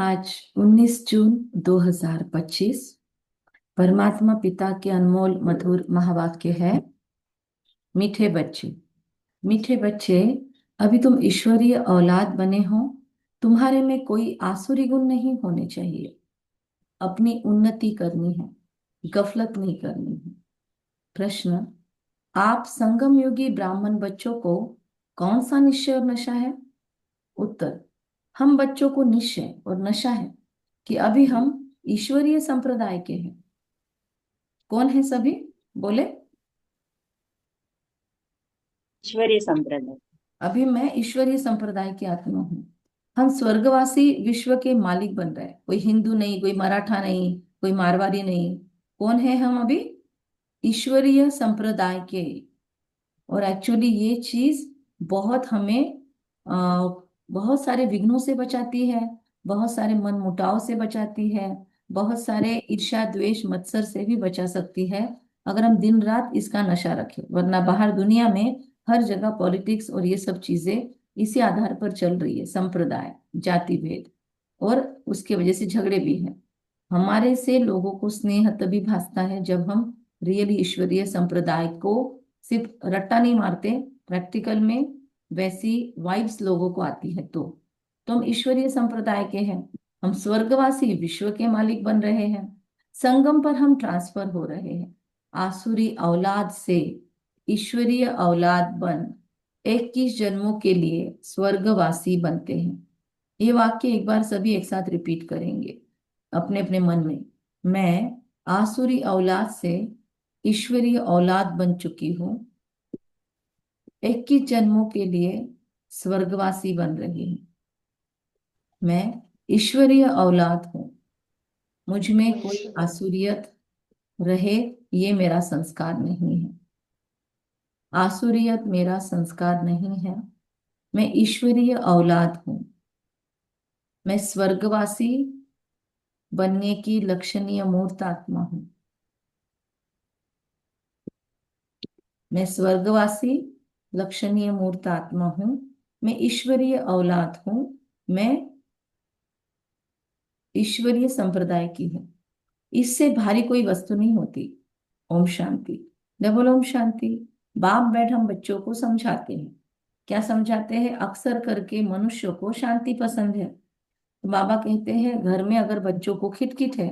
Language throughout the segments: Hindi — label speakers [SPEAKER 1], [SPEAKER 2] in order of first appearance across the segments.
[SPEAKER 1] आज 19 जून 2025। परमात्मा पिता के अनमोल मधुर महावाक्य है। मीठे बच्चे, मीठे बच्चे, अभी तुम ईश्वरीय औलाद बने हो। तुम्हारे में कोई आसुरी गुण नहीं होने चाहिए। अपनी उन्नति करनी है, गफलत नहीं करनी है। प्रश्न, आप संगम योगी ब्राह्मण बच्चों को कौन सा निश्चय और नशा है? उत्तर, हम बच्चों को निश्चय और नशा है कि अभी हम ईश्वरीय संप्रदाय के हैं। कौन है सभी? बोले।
[SPEAKER 2] ईश्वरीय संप्रदाय।
[SPEAKER 1] अभी मैं ईश्वरीय संप्रदाय की आत्मा हूँ। हम स्वर्गवासी विश्व के मालिक बन रहे हैं। कोई हिंदू नहीं, कोई मराठा नहीं, कोई मारवाड़ी नहीं। कौन है हम अभी? ईश्वरीय संप्रदाय के। और एक्चुअली ये चीज बहुत हमें बहुत सारे विघ्नों से बचाती है, बहुत सारे मन मुटाव से बचाती है, बहुत सारे ईर्ष्या द्वेष मत्सर से भी बचा सकती है, अगर हम दिन रात इसका नशा रखें। वरना बाहर दुनिया में हर जगह पॉलिटिक्स और ये सब चीजें इसी आधार पर चल रही है, संप्रदाय, जाति भेद, और उसके वजह से झगड़े भी हैं। हमारे से लोगों को स्नेह तभी भासता है जब हम रियली ईश्वरीय संप्रदाय को सिर्फ रट्टा नहीं मारते, प्रैक्टिकल में वैसी वाइब्स लोगों को आती है। तो हम ईश्वरीय संप्रदाय के हैं। हम स्वर्गवासी विश्व के मालिक बन रहे हैं। संगम पर हम ट्रांसफर हो रहे हैं। आसुरी औलाद से ईश्वरीय औलाद बन 21 जन्मों के लिए स्वर्गवासी बनते हैं। ये वाक्य एक बार सभी एक साथ रिपीट करेंगे अपने अपने मन में। मैं आसुरी औलाद से ईश्वरीय औलाद बन चुकी हूँ। 21 जन्मों के लिए स्वर्गवासी बन रही हूँ। मैं ईश्वरीय औलाद हूँ। मुझ में कोई आसुरियत रहे, ये मेरा संस्कार नहीं है। आसुरियत मेरा संस्कार नहीं है। मैं ईश्वरीय औलाद हूँ। मैं स्वर्गवासी बनने की लक्षणीय मूर्त आत्मा हूँ। मैं स्वर्गवासी लक्षणीय मूर्त आत्मा हूँ। मैं ईश्वरीय औलाद हूँ। मैं ईश्वरीय संप्रदाय की हूँ। इससे भारी कोई वस्तु नहीं होती। ओम शांति। डबल ओम शांति। बाप बैठ हम बच्चों को समझाते हैं। क्या समझाते हैं? अक्सर करके मनुष्य को शांति पसंद है, तो बाबा कहते हैं घर में अगर बच्चों को खिटखिट है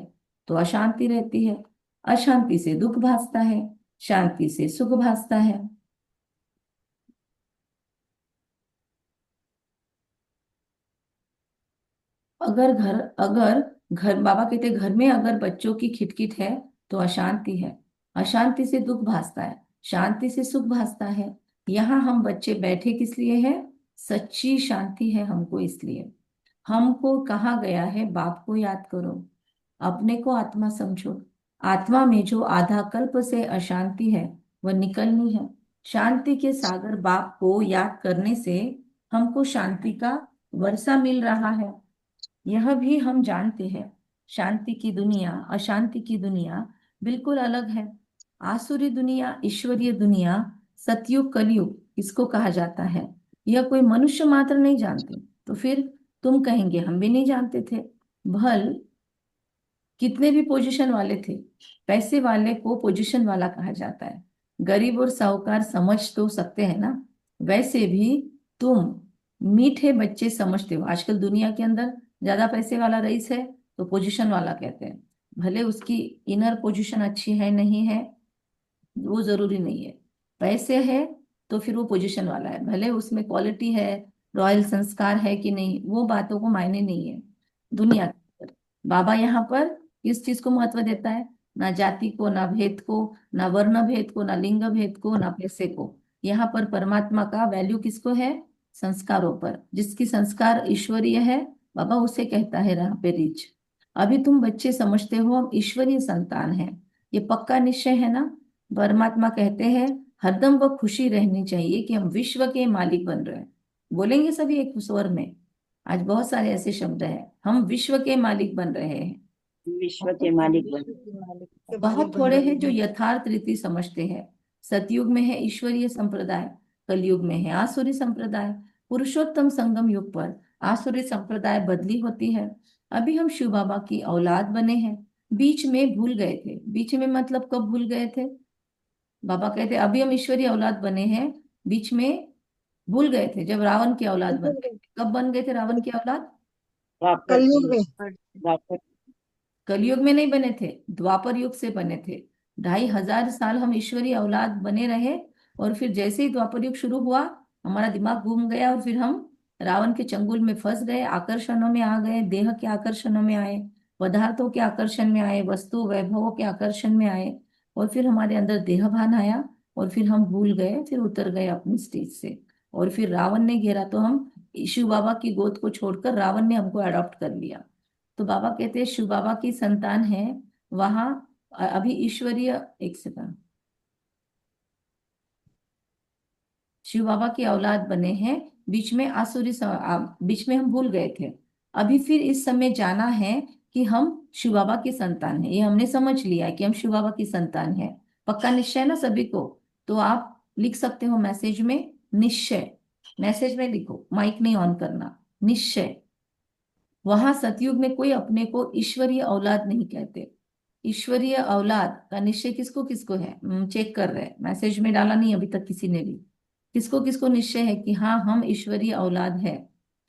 [SPEAKER 1] तो अशांति रहती है। अशांति से दुख भासता है, शांति से सुख भासता है। अगर घर बाबा कहते घर में अगर बच्चों की खिटखिट है तो अशांति है। अशांति से दुख भासता है, शांति से सुख भासता है। यहाँ हम बच्चे बैठे किस लिए हैं? सच्ची शांति है हमको, इसलिए। हमको कहा गया है बाप को याद करो, अपने को आत्मा समझो। आत्मा में जो आधा कल्प से अशांति है वह निकलनी है। शांति के सागर बाप को याद करने से हमको शांति का वर्षा मिल रहा है। यह भी हम जानते हैं, शांति की दुनिया अशांति की दुनिया बिल्कुल अलग है। आसुरी दुनिया, ईश्वरीय दुनिया, सतयुग कलयुग इसको कहा जाता है। यह कोई मनुष्य मात्र नहीं जानते। तो फिर तुम कहेंगे हम भी नहीं जानते थे। भल कितने भी पोजीशन वाले थे, पैसे वाले को पोजीशन वाला कहा जाता है। गरीब और साहूकार समझ तो सकते हैं ना। वैसे भी तुम मीठे बच्चे समझते हो। आजकल दुनिया के अंदर ज्यादा पैसे वाला रईस है तो पोजीशन वाला कहते हैं। भले उसकी इनर पोजीशन अच्छी है नहीं है वो जरूरी नहीं है। पैसे है तो फिर वो पोजीशन वाला है। भले उसमें क्वालिटी है, रॉयल संस्कार है कि नहीं, वो बातों को मायने नहीं है दुनिया के अंदर। बाबा यहाँ पर किस चीज को महत्व देता है? ना जाति को, ना भेद को, ना वर्ण भेद को, ना लिंग भेद को, ना पैसे को। यहाँ पर परमात्मा का वैल्यू किसको है? संस्कारों पर। जिसकी संस्कार ईश्वरीय है बाबा उसे कहता है राह पे रीच। अभी तुम बच्चे समझते हो हम ईश्वरीय संतान हैं, ये पक्का निश्चय है ना। परमात्मा कहते हैं हरदम वो खुशी रहनी चाहिए कि हम विश्व के मालिक बन रहे हैं। बोलेंगे सभी एक स्वर में। आज बहुत सारे ऐसे शब्द हैं, हम विश्व के मालिक बन रहे हैं।
[SPEAKER 2] विश्व के मालिक बने।
[SPEAKER 1] बहुत थोड़े हैं जो यथार्थ रीति समझते हैं। सतयुग में है ईश्वरीय संप्रदाय, कलयुग में है आसुरी संप्रदाय। पुरुषोत्तम संगम युग पर आसुरी संप्रदाय बदली होती है। अभी हम शिव बाबा की औलाद बने हैं। बीच में भूल गए थे, बीच में मतलब कब भूल गए थे? बाबा कहते अभी हम ईश्वरीय औलाद बने हैं, बीच में भूल गए थे जब रावण की औलाद बन गए थे। कब बन गए थे रावण की औलाद?
[SPEAKER 2] द्वापर
[SPEAKER 3] कलयुग
[SPEAKER 2] युग।
[SPEAKER 3] में।
[SPEAKER 2] द्वापर।
[SPEAKER 1] कलयुग में नहीं बने थे, द्वापर युग से बने थे। 2500 साल हम ईश्वरीय औलाद बने रहे, और फिर जैसे ही द्वापर युग शुरू हुआ, हमारा दिमाग घूम गया और फिर हम रावण के चंगुल में फंस गए, आकर्षणों में आ गए, देह के आकर्षणों में आए, पदार्थों के आकर्षण में आए, वस्तु वैभवों के आकर्षण में आए, और फिर हमारे अंदर देह भान आया, और फिर हम भूल गए, फिर उतर गए अपनी स्टेज से। और फिर रावण ने घेरा तो हम शिव बाबा की गोद को छोड़कर रावण ने हमको अडॉप्ट कर लिया। तो बाबा कहते हैं शिव बाबा की संतान है वहां। अभी ईश्वरीय, एक सेकंड, शिव बाबा की औलाद बने हैं, बीच में बीच में हम भूल गए थे। अभी फिर इस समय जाना है कि हम शिव बाबा की संतान है, ये हमने समझ लिया है कि हम शिव बाबा की संतान है। पक्का निश्चय ना सभी को? तो आप लिख सकते हो मैसेज में निश्चय। मैसेज में लिखो, माइक नहीं ऑन करना, निश्चय। वहां सतयुग में कोई अपने को ईश्वरीय औलाद नहीं कहते। ईश्वरीय औलाद का निश्चय किसको किसको है? चेक कर रहे हैं, मैसेज में डाला नहीं अभी तक किसी ने भी। किसको किसको निश्चय है कि हाँ हम ईश्वरीय औलाद है?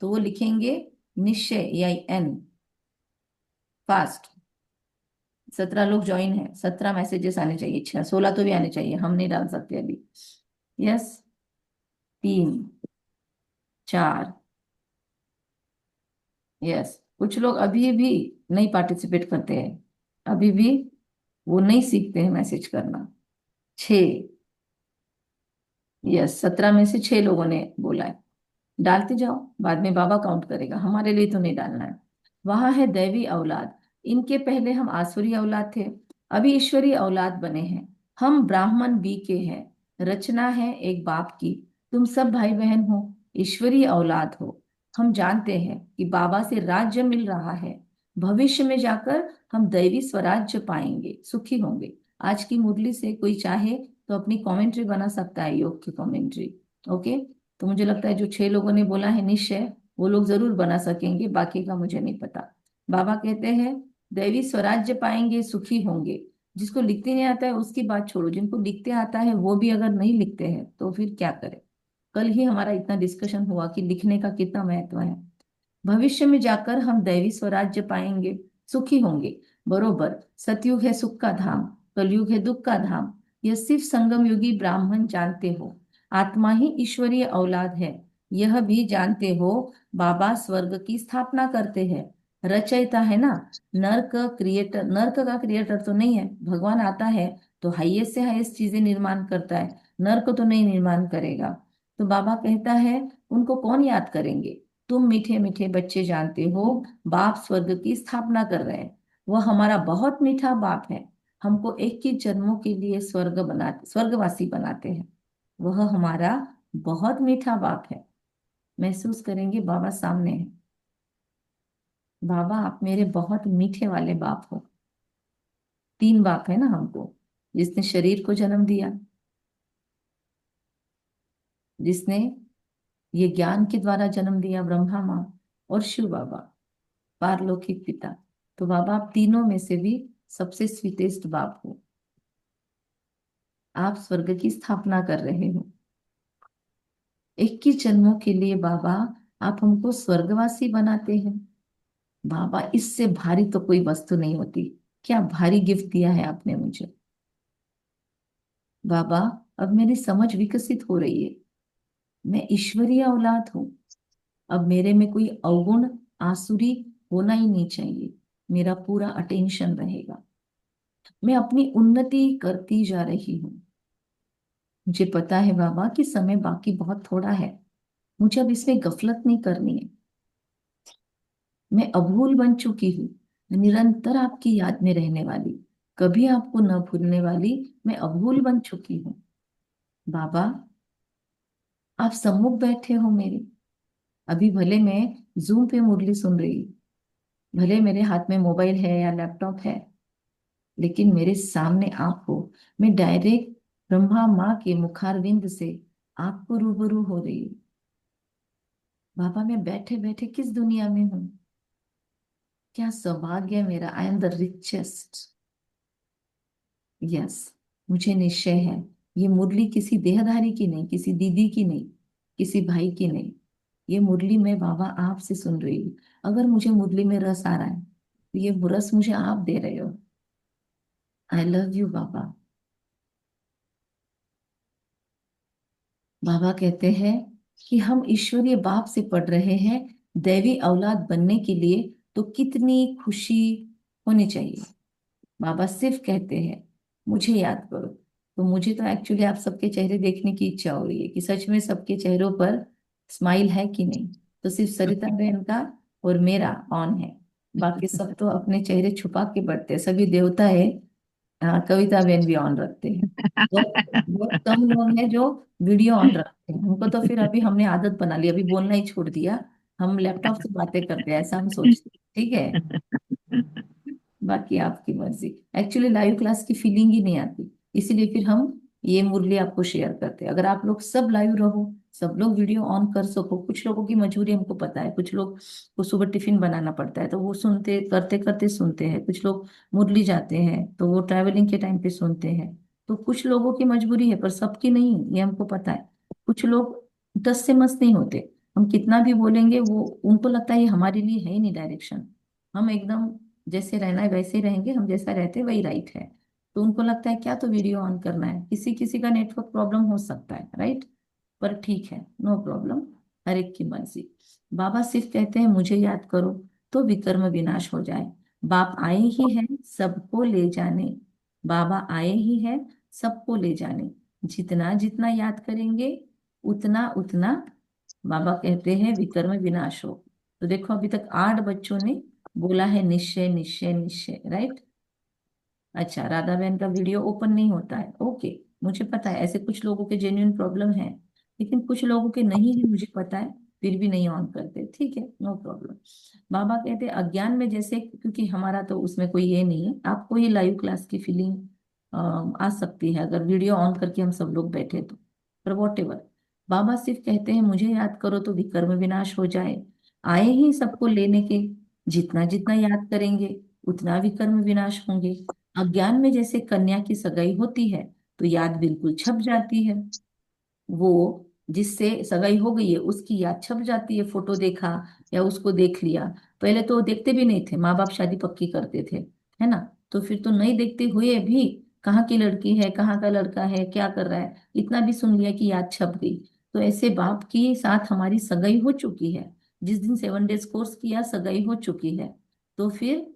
[SPEAKER 1] तो वो लिखेंगे निश्चय, EIN, फास्ट। 17 लोग ज्वाइन है, 17 मैसेजेस आने चाहिए, 16 तो भी आने चाहिए, हम नहीं डाल सकते अभी। यस, 3, 4। यस, कुछ लोग अभी भी नहीं पार्टिसिपेट करते हैं, अभी भी वो नहीं सीखते हैं मैसेज करना। 6। यस, 17 में से 6 लोगों ने बोला है। डालते जाओ, बाद में बाबा काउंट करेगा, हमारे लिए तो नहीं डालना है। वहां है दैवी औलाद। इनके पहले हम आसुरी औलाद थे, अभी ईश्वरीय औलाद बने हैं। हम ब्राह्मण बी के हैं, रचना है एक बाप की। तुम सब भाई बहन हो, ईश्वरीय औलाद हो। हम जानते हैं कि बाबा से राज्य मिल रहा है, भविष्य में जाकर हम दैवी स्वराज्य पाएंगे, सुखी होंगे। आज की मुरली से कोई चाहे तो अपनी कमेंट्री बना सकता है, योग की कमेंट्री। ओके। तो मुझे लगता है जो 6 लोगों ने बोला है निश्चय, वो लोग जरूर बना सकेंगे, बाकी का मुझे नहीं पता। बाबा कहते हैं दैवी स्वराज्य पाएंगे, सुखी होंगे। जिसको लिखते नहीं आता है उसकी बात छोड़ो, जिनको लिखते आता है वो भी अगर नहीं लिखते हैं तो फिर क्या करें? कल ही हमारा इतना डिस्कशन हुआ कि लिखने का कितना महत्व है। भविष्य में जाकर हम दैवी स्वराज्य पाएंगे, सुखी होंगे। बरोबर, सतयुग है सुख का धाम, कलयुग है दुख का धाम। यह सिर्फ संगम युगी ब्राह्मण जानते हो, आत्मा ही ईश्वरीय औलाद है। यह भी जानते हो, बाबा स्वर्ग की स्थापना करते हैं, रचयिता है ना। नर्क क्रिएटर, नर्क का क्रिएटर तो नहीं है, भगवान आता है तो हाईएस्ट से हाईएस्ट चीजें निर्माण करता है, नर्क तो नहीं निर्माण करेगा। तो बाबा कहता है उनको कौन याद करेंगे? तुम मीठे मीठे बच्चे जानते हो, बाप स्वर्ग की स्थापना कर रहे हैं। वह हमारा बहुत मीठा बाप है, हमको 21 जन्मों के लिए स्वर्गवासी बनाते हैं। वह हमारा बहुत मीठा बाप है। महसूस करेंगे बाबा सामने है। बाबा आप मेरे बहुत मीठे वाले बाप हो। 3 बाप है ना हमको, जिसने शरीर को जन्म दिया, जिसने ये ज्ञान के द्वारा जन्म दिया, ब्रह्मा माँ, और शिव बाबा, पारलौकिक पिता। तो बाबा आप तीनों में से भी सबसे स्वीटेस्ट बाप हो। आप स्वर्ग की स्थापना कर रहे हो 21 जन्मों के लिए। बाबा आप हमको स्वर्गवासी बनाते हैं। बाबा इससे भारी तो कोई वस्तु नहीं होती। क्या भारी गिफ्ट दिया है आपने मुझे। बाबा अब मेरी समझ विकसित हो रही है, मैं ईश्वरीय औलाद हूँ। अब मेरे में कोई अवगुण, आसुरी होना ही नहीं चाहिए, मेरा पूरा अटेंशन रहेगा। मैं अपनी उन्नति करती जा रही हूँ। मुझे पता है बाबा कि समय बाकी बहुत थोड़ा है, मुझे अब इसमें गफलत नहीं करनी है। मैं अभूल बन चुकी हूँ, निरंतर आपकी याद में रहने वाली, कभी आपको न भूलने वाली। मैं अभूल बन चुकी हूँ। बाबा आप सम्मुख बैठे हो मेरे। अभी भले मैं जूम पे मुरली सुन रही हूँ, भले मेरे हाथ में मोबाइल है या लैपटॉप है, लेकिन मेरे सामने आप हो। मैं डायरेक्ट ब्रह्मा माँ के मुखारविंद से आपको रूबरू हो रही हूँ। बाबा मैं बैठे बैठे किस दुनिया में हूँ? क्या सौभाग्य है मेरा, I am the richest. Yes, मुझे निश्चय है, ये मुरली किसी देहधारी की नहीं, किसी दीदी की नहीं, किसी भाई की नहीं। ये मुरली मैं बाबा आपसे सुन रही हूँ। अगर मुझे मुरली में रस आ रहा है तो ये रस मुझे आप दे रहे हो। आई लव यू बाबा। बाबा कहते हैं कि हम ईश्वरीय बाप से पढ़ रहे हैं दैवी औलाद बनने के लिए, तो कितनी खुशी होनी चाहिए। बाबा सिर्फ कहते हैं मुझे याद करो। तो मुझे तो एक्चुअली आप सबके चेहरे देखने की इच्छा हो रही है कि सच में सबके चेहरों पर स्माइल है कि नहीं। तो सिर्फ सरिता बहन का और मेरा ऑन है, बाकी सब तो अपने चेहरे छुपा के बैठते हैं। सभी देवता है, हाँ, कविता बहन भी ऑन रखते हैं। बहुत बहुत कम लोग हैं जो वीडियो ऑन रखते हैं। हमको तो फिर अभी हमने आदत बना ली, अभी बोलना ही छोड़ दिया। हम लैपटॉप से बातें करते हैं, ऐसा हम सोचते हैं, ठीक है। बाकी आपकी मर्जी। एक्चुअली लाइव क्लास की फीलिंग ही नहीं आती, इसीलिए फिर हम ये मुरली आपको शेयर करते हैं। अगर आप लोग सब लाइव रहो, सब लोग वीडियो ऑन कर सको। कुछ लोगों की मजबूरी हमको पता है, कुछ लोग को सुबह टिफिन बनाना पड़ता है तो वो सुनते करते करते सुनते हैं। कुछ लोग मुरली जाते हैं तो वो ट्रैवलिंग के टाइम पे सुनते हैं। तो कुछ लोगों की मजबूरी है, पर सबकी नहीं, ये हमको पता है। कुछ लोग टस से मस नहीं होते, हम कितना भी बोलेंगे वो उनको लगता है ये हमारे लिए है ही नहीं डायरेक्शन। हम एकदम जैसे रहना है वैसे ही रहेंगे, हम जैसा रहते हैं वही राइट है। तो उनको लगता है क्या तो वीडियो ऑन करना है। किसी किसी का नेटवर्क प्रॉब्लम हो सकता है, राइट। पर ठीक है, नो प्रॉब्लम, हर एक की मर्जी। बाबा सिर्फ कहते हैं मुझे याद करो तो विकर्म विनाश हो जाए। बाप आए ही है सबको ले जाने। बाबा आए ही है सबको ले जाने। जितना जितना याद करेंगे उतना उतना, बाबा कहते हैं, विकर्म विनाश हो। तो देखो अभी तक 8 बच्चों ने बोला है निश्चय निश्चय निश्चय, राइट। अच्छा, राधा बहन का वीडियो ओपन नहीं होता है, ओके। मुझे पता है ऐसे कुछ लोगों के जेन्युइन प्रॉब्लम है, लेकिन कुछ लोगों के नहीं है, मुझे पता है, फिर भी नहीं ऑन करते, ठीक है, नो प्रॉब्लम। बाबा कहते हैं अज्ञान में जैसे, क्योंकि हमारा तो उसमें कोई ये नहीं है, आपको ही लाइव क्लास की फीलिंग आ सकती है अगर वीडियो ऑन करके हम सब लोग बैठे तो। पर वॉट एवर, बाबा सिर्फ कहते हैं मुझे याद करो तो विकर्म विनाश हो जाए। आए ही सबको लेने के, जितना जितना याद करेंगे उतना विकर्म विनाश होंगे। अज्ञान में जैसे कन्या की सगाई होती है तो याद बिल्कुल छप जाती है। वो जिससे सगाई हो गई है उसकी याद छप जाती है, फोटो देखा या उसको देख लिया। पहले तो देखते भी नहीं थे, माँ बाप शादी पक्की करते थे, है ना। तो फिर तो नहीं देखते हुए भी कहाँ की लड़की है कहाँ का लड़का है क्या कर रहा है इतना भी सुन लिया कि याद छप गई। तो ऐसे बाप के साथ हमारी सगाई हो चुकी है। जिस दिन 7 डेज कोर्स किया सगाई हो चुकी है। तो फिर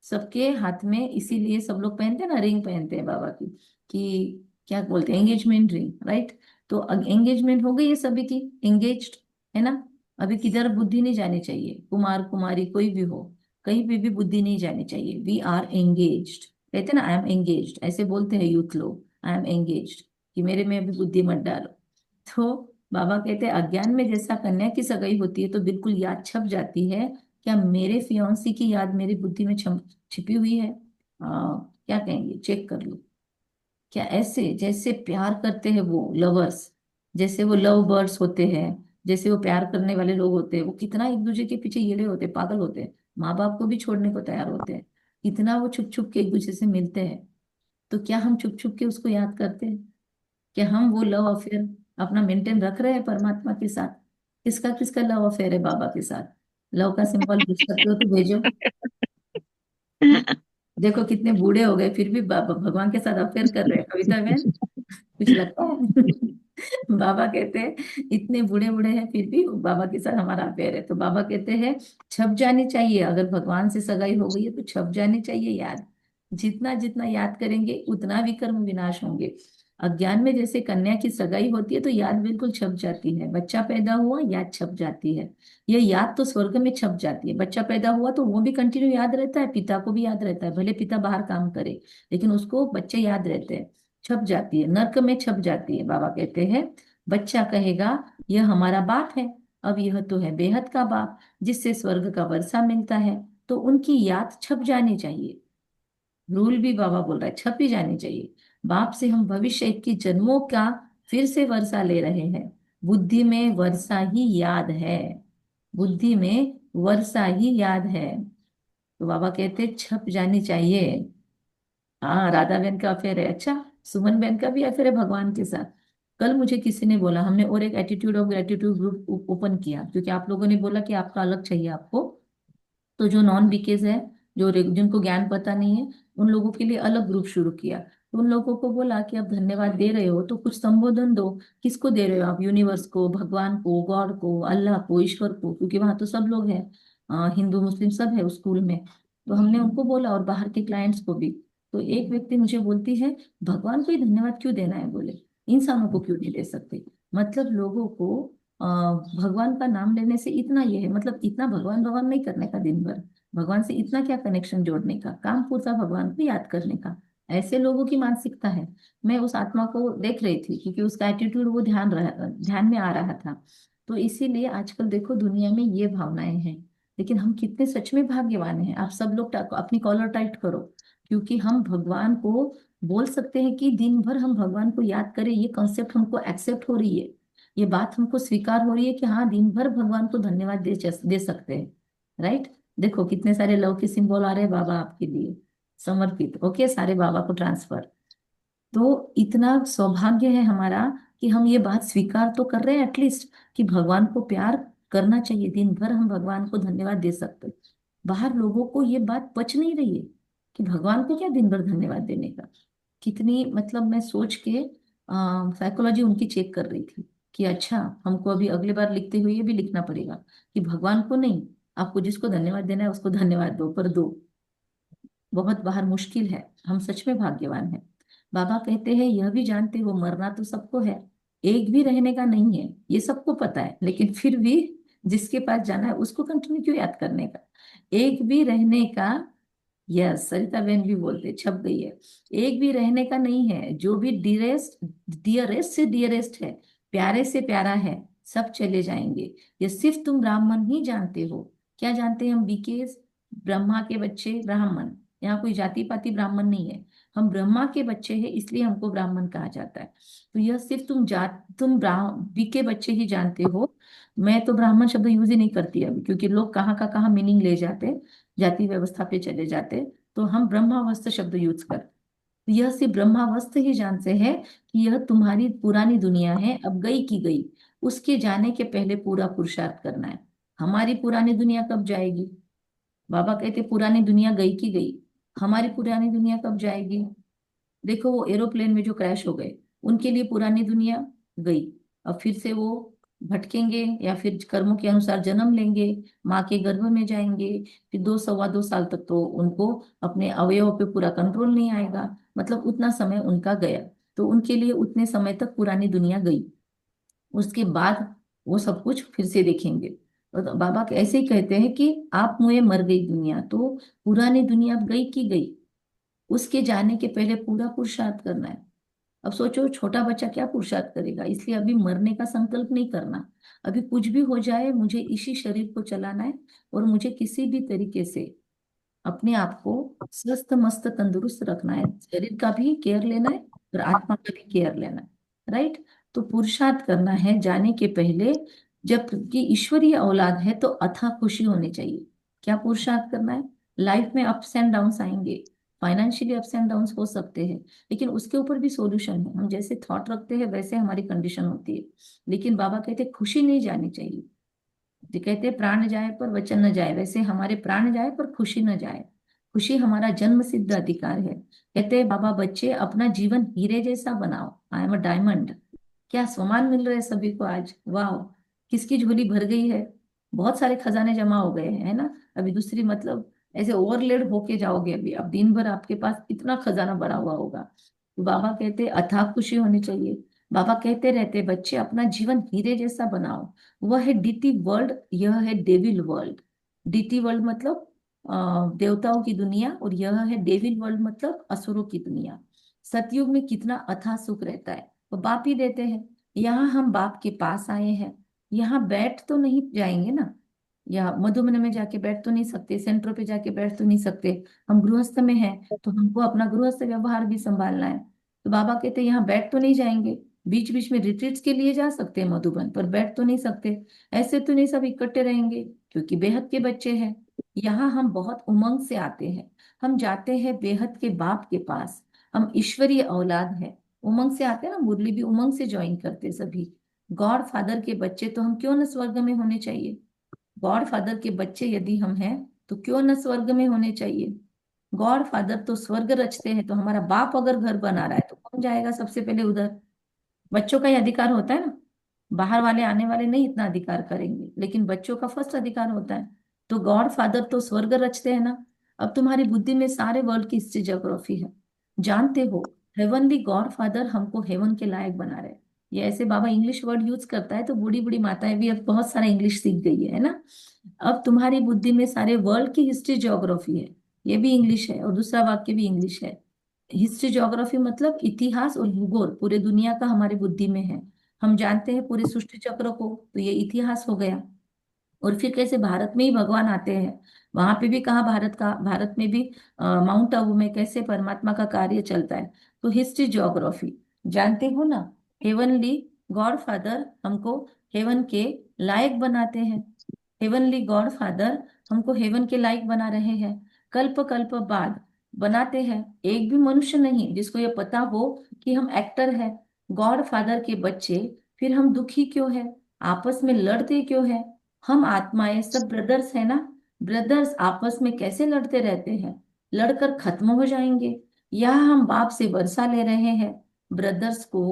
[SPEAKER 1] सबके हाथ में, इसीलिए सब लोग पहनते हैं ना, रिंग पहनते हैं बाबा की, कि क्या बोलते हैं, एंगेजमेंट रिंग, राइट। तो एंगेजमेंट हो गई है सभी की, एंगेज्ड, है ना। अभी किधर बुद्धि नहीं जानी चाहिए, कुमार कुमारी कोई भी हो, कहीं पे भी बुद्धि नहीं जानी चाहिए। वी आर एंगेज्ड, कहते हैं ना, आई एम एंगेज्ड, ऐसे बोलते हैं यूथ लोग, आई एम एंगेज्ड, कि मेरे में अभी बुद्धि मत डालो। तो बाबा कहते हैं अज्ञान में जैसा कन्या की सगाई होती है तो बिल्कुल याद छप जाती है। क्या मेरे फियांसी की याद मेरी बुद्धि में छिपी हुई है? क्या कहेंगे, चेक कर लो। क्या ऐसे जैसे प्यार करते हैं वो लवर्स, जैसे वो लव बर्ड्स होते हैं, जैसे वो प्यार करने वाले लोग होते हैं, वो कितना एक दूसरे के पीछे येड़े होते हैं, पागल होते हैं, माँ बाप को भी छोड़ने को तैयार होते हैं। इतना वो छुप छुप के एक दूसरे से मिलते हैं। तो क्या हम छुप छुप के उसको याद करते हैं? क्या हम वो लव अफेयर अपना मेंटेन रख रहे हैं परमात्मा के साथ? किसका किसका लव अफेयर है बाबा के साथ? लव का सिंबल भेज सकते हो तो भेजो। देखो कितने बूढ़े हो गए फिर भी बाबा भगवान के साथ अफेयर कर रहे हैं, कविता बहन, कुछ लगता है? बाबा कहते हैं इतने बूढ़े बूढ़े हैं फिर भी बाबा के साथ हमारा अफेयर है। तो बाबा कहते हैं छप जानी चाहिए, अगर भगवान से सगाई हो गई है तो छप जानी चाहिए याद। जितना जितना याद करेंगे उतना विकर्म विनाश होंगे। अज्ञान में जैसे कन्या की सगाई होती है तो याद बिल्कुल छप जाती है। बच्चा पैदा हुआ याद छप जाती है। ये याद तो स्वर्ग में छप जाती है। बच्चा पैदा हुआ तो वो भी कंटिन्यू याद रहता है, पिता को भी याद रहता है, भले पिता बाहर काम करे लेकिन उसको बच्चे याद रहते हैं। छप जाती है, नर्क में छप जाती है। बाबा कहते हैं बच्चा कहेगा यह हमारा बाप है, अब यह तो है बेहद का बाप जिससे स्वर्ग का वर्षा मिलता है। तो उनकी याद छप जानी चाहिए। रूल भी बाबा बोल रहा है छप ही जानी चाहिए। बाप से हम भविष्य की जन्मों का फिर से वर्षा ले रहे हैं। बुद्धि में वर्षा ही याद है, बुद्धि में वर्षा ही याद है। तो बाबा कहते छप जानी चाहिए। हाँ, राधा बहन का अफेयर है, अच्छा। सुमन बहन का भी अफेयर है भगवान के साथ। कल मुझे किसी ने बोला, हमने और एक attitude of gratitude group open किया, क्योंकि आप लोगों ने बोला कि आपका अलग चाहिए आपको। तो जो नॉन बीकेज है, जिनको ज्ञान पता नहीं है, उन लोगों के लिए अलग ग्रुप शुरू किया। तो उन लोगों को बोला कि आप धन्यवाद दे रहे हो तो कुछ संबोधन दो। किसको दे रहे हो आप? यूनिवर्स को, भगवान को, गॉड को, अल्लाह को, ईश्वर को, क्योंकि वहां तो सब लोग हैं, हिंदू मुस्लिम सब है उस स्कूल में। तो हमने उनको बोला, और बाहर के क्लाइंट्स को भी। तो एक व्यक्ति मुझे बोलती है, भगवान को ही धन्यवाद क्यों देना है, बोले इंसानों को क्यों नहीं दे सकते? मतलब लोगों को भगवान का नाम लेने से इतना ये है, मतलब इतना भगवान भगवान नहीं करने का दिन भर। भगवान से इतना क्या कनेक्शन जोड़ने का, काम पूरता भगवान को याद करने का। ऐसे लोगों की मानसिकता है। मैं उस आत्मा को देख रही थी, क्योंकि उसका एटीट्यूड वो ध्यान में आ रहा था। तो इसीलिए आजकल देखो दुनिया में ये भावनाएं हैं। लेकिन हम कितने सच में भाग्यवान हैं। आप सब लोग अपनी कॉलर टाइट करो, क्योंकि हम भगवान को बोल सकते हैं कि दिन भर हम भगवान को याद करें, ये कॉन्सेप्ट हमको एक्सेप्ट हो रही है। ये बात हमको स्वीकार हो रही है कि हाँ, दिन भर भगवान को धन्यवाद दे सकते हैं। राइट। देखो कितने सारे लव के सिंबल आ रहे हैं बाबा आपके लिए समर्पित, ओके, सारे बाबा को ट्रांसफर। तो इतना सौभाग्य है हमारा कि हम ये बात स्वीकार तो कर रहे हैं एटलीस्ट, कि भगवान को प्यार करना चाहिए, दिन भर हम भगवान को धन्यवाद दे सकते हैं। बाहर लोगों को ये बात पच नहीं रही है कि भगवान को क्या दिन भर धन्यवाद देने का। कितनी, मतलब मैं सोच के साइकोलॉजी उनकी चेक कर रही थी कि अच्छा, हमको अभी अगले बार लिखते हुए ये भी लिखना पड़ेगा कि भगवान को नहीं, आपको जिसको धन्यवाद देना है उसको धन्यवाद दो, पर दो। बहुत बाहर मुश्किल है। हम सच में भाग्यवान हैं। बाबा कहते हैं, यह भी जानते हो मरना तो सबको है, एक भी रहने का नहीं है, ये सबको पता है, लेकिन फिर भी जिसके पास जाना है उसको कंटिन्यू क्यों याद करने का? एक भी रहने का, यस, सरिता बहन भी बोलते, छप गई है। एक भी रहने का नहीं है, जो भी डियरेस्ट, डियरेस्ट से डियरेस्ट है, प्यारे से प्यारा है, सब चले जाएंगे। ये सिर्फ तुम ब्राह्मण ही जानते हो। क्या जानते हैं हम? बीकेस, ब्रह्मा के बच्चे ब्राह्मण। यहाँ कोई जाति पाति ब्राह्मण नहीं है। हम ब्रह्मा के बच्चे हैं, इसलिए हमको ब्राह्मण कहा जाता है। तो यह सिर्फ तुम बीके बच्चे ही जानते हो। मैं तो ब्राह्मण शब्द यूज ही नहीं करती अभी, क्योंकि लोग कहाँ का कहाँ मीनिंग ले जाते हैं, जाति व्यवस्था पे चले जाते। तो हम ब्रह्मावस्थ शब्द यूज कर, तो यह सिर्फ ब्रह्मावस्थ ही जानते हैं कि यह तुम्हारी पुरानी दुनिया है, अब गई की गई। उसके जाने के पहले पूरा पुरुषार्थ करना है। हमारी पुरानी दुनिया कब जाएगी? बाबा कहते पुरानी दुनिया गई की गई। हमारी पुरानी दुनिया कब जाएगी? देखो वो एरोप्लेन में जो क्रैश हो गए, उनके लिए पुरानी दुनिया गई। अब फिर से वो भटकेंगे, या फिर कर्मों के अनुसार जन्म लेंगे, माँ के गर्भ में जाएंगे। फिर 2 सवा 2 साल तक तो उनको अपने अवयवों पे पूरा कंट्रोल नहीं आएगा, मतलब उतना समय उनका गया। तो उनके लिए उतने समय तक पुरानी दुनिया गई। उसके बाद वो सब कुछ फिर से देखेंगे। तो बाबा ऐसे ही कहते हैं कि आप मुझे मर गई दुनिया, तो पुरानी दुनिया अब गई की गई। उसके जाने के पहले पूरा पुरुषार्थ करना है। अब सोचो छोटा बच्चा क्या पुरुषार्थ करेगा, इसलिए अभी मरने का संकल्प नहीं करना। अभी कुछ भी हो जाए, मुझे इसी शरीर को चलाना है, और मुझे किसी भी तरीके से अपने आप को स्वस्थ मस्त तंदुरुस्त रखना है। शरीर का भी केयर लेना है और आत्मा का भी केयर लेना है। राइट। तो पुरुषार्थ करना है जाने के पहले। जब कि ईश्वरीय औलाद है तो अथाह खुशी होनी चाहिए। क्या पुरुषार्थ करना है? लाइफ में अप्स एंड डाउन्स आएंगे, फाइनेंशियली अप्स एंड डाउन्स हो सकते हैं, लेकिन उसके ऊपर भी सॉल्यूशन है। हम जैसे थॉट रखते हैं वैसे हमारी कंडीशन होती है। लेकिन बाबा कहते हैं खुशी नहीं जानी चाहिए। जो कहते हैं प्राण जाए पर वचन न जाए, वैसे हमारे प्राण जाए पर खुशी न जाए। खुशी हमारा जन्म सिद्ध अधिकार है। कहते हैं बाबा, बच्चे अपना जीवन हीरे जैसा बनाओ, आई एम अ डायमंड। क्या सम्मान मिल रहे हैं सभी को आज, वाह। किसकी झोली भर गई है? बहुत सारे खजाने जमा हो गए हैं, है ना? अभी दूसरी, मतलब ऐसे ओवरलेड होके जाओगे अभी, अब दिन भर आपके पास इतना खजाना भरा हुआ होगा। तो बाबा कहते अथाह खुशी होनी चाहिए। बाबा कहते रहते, बच्चे अपना जीवन हीरे जैसा बनाओ। वह है डीटी वर्ल्ड, यह है डेविल वर्ल्ड। डीटी वर्ल्ड मतलब देवताओं की दुनिया, और यह है डेविल वर्ल्ड मतलब असुरों की दुनिया। सतयुग में कितना अथाह सुख रहता है, वो बाप ही देते हैं। यहाँ हम बाप के पास आए हैं, यहाँ बैठ तो नहीं जाएंगे ना, या मधुबन में जाके बैठ तो नहीं सकते, सेंटरों पे जाके बैठ तो नहीं सकते। हम गृहस्थ में हैं, तो हमको अपना गृहस्थ व्यवहार भी संभालना है। तो बाबा कहते हैं यहाँ बैठ तो नहीं जाएंगे। बीच बीच में रिट्रीट्स के लिए जा सकते हैं मधुबन, पर बैठ तो नहीं सकते। ऐसे तो नहीं सब इकट्ठे रहेंगे, क्योंकि बेहद के बच्चे हैं। यहाँ हम बहुत उमंग से आते हैं। हम जाते हैं बेहद के बाप के पास। हम ईश्वरीय औलाद है। उमंग से आते हैं ना, मुरली भी उमंग से ज्वाइन करते सभी। गॉड फादर के बच्चे तो हम क्यों न स्वर्ग में होने चाहिए। गॉड फादर के बच्चे यदि हम हैं तो क्यों न स्वर्ग में होने चाहिए। गॉड फादर तो स्वर्ग रचते हैं, तो हमारा बाप अगर घर बना रहा है तो कौन जाएगा सबसे पहले उधर। बच्चों का ही अधिकार होता है ना। बाहर वाले आने वाले नहीं इतना अधिकार करेंगे, लेकिन बच्चों का फर्स्ट अधिकार होता है। तो गॉड फादर तो स्वर्ग रचते हैं ना। अब तुम्हारी बुद्धि में सारे वर्ल्ड की हिस्ट्री ज्योग्राफी है। जानते हो, हेवनली गॉड फादर हमको हेवन के लायक बना रहे हैं। ये ऐसे बाबा इंग्लिश वर्ड यूज करता है तो बूढ़ी बूढ़ी माताएं भी अब बहुत सारा इंग्लिश सीख गई है ना। अब तुम्हारी बुद्धि में सारे वर्ल्ड की हिस्ट्री ज्योग्राफी है। ये भी इंग्लिश है और दूसरा वाक्य भी इंग्लिश है। हिस्ट्री ज्योग्राफी मतलब इतिहास और भूगोल पूरे दुनिया का हमारी बुद्धि में है। हम जानते हैं पूरे सृष्टि चक्र को, तो ये इतिहास हो गया। और फिर कैसे भारत में ही भगवान आते हैं, वहां पे भी कहा भारत में भी माउंट आबू में कैसे परमात्मा का कार्य चलता है। तो हिस्ट्री ज्योग्राफी जानते हो ना। हेवनली गॉड फादर हमको हेवन के लायक बनाते हैं। हेवनली गॉड फादर हमको हेवन के लायक बना रहे हैं। कल्प कल्प बाद बनाते हैं। एक भी मनुष्य नहीं जिसको ये पता हो कि हम एक्टर हैं, गॉड फादर के बच्चे। फिर हम दुखी क्यों है, आपस में लड़ते क्यों है। हम आत्माएं सब ब्रदर्स है ना। ब्रदर्स आपस में कैसे लड़ते रहते हैं, लड़कर खत्म हो जाएंगे। यह हम बाप से वर्षा ले रहे हैं ब्रदर्स को।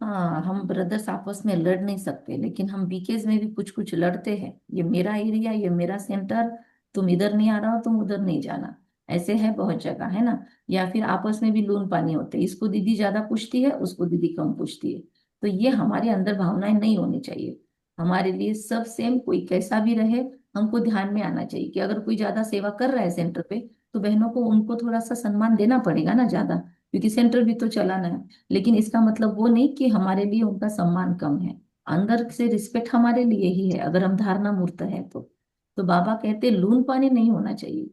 [SPEAKER 1] हाँ, हम ब्रदर्स आपस में लड़ नहीं सकते, लेकिन हम बीकेज में भी कुछ कुछ लड़ते हैं। ये मेरा एरिया, ये मेरा सेंटर, तुम इधर नहीं आ रहा हो, तुम उधर नहीं जाना। ऐसे है बहुत जगह है ना। या फिर आपस में भी लून पानी होते हैं, इसको दीदी ज्यादा पूछती है, उसको दीदी कम पूछती है। तो ये हमारे अंदर भावनाएं नहीं होनी चाहिए। हमारे लिए सब सेम, कोई कैसा भी रहे। हमको ध्यान में आना चाहिए कि अगर कोई ज्यादा सेवा कर रहा है सेंटर पे, तो बहनों को उनको थोड़ा सा सम्मान देना पड़ेगा ना ज्यादा, क्योंकि सेंटर भी तो चलाना है। लेकिन इसका मतलब वो नहीं कि हमारे लिए उनका सम्मान कम है। अंदर से रिस्पेक्ट हमारे लिए ही है, अगर हम धारणा मूर्त है तो बाबा कहते लून पानी नहीं होना चाहिए।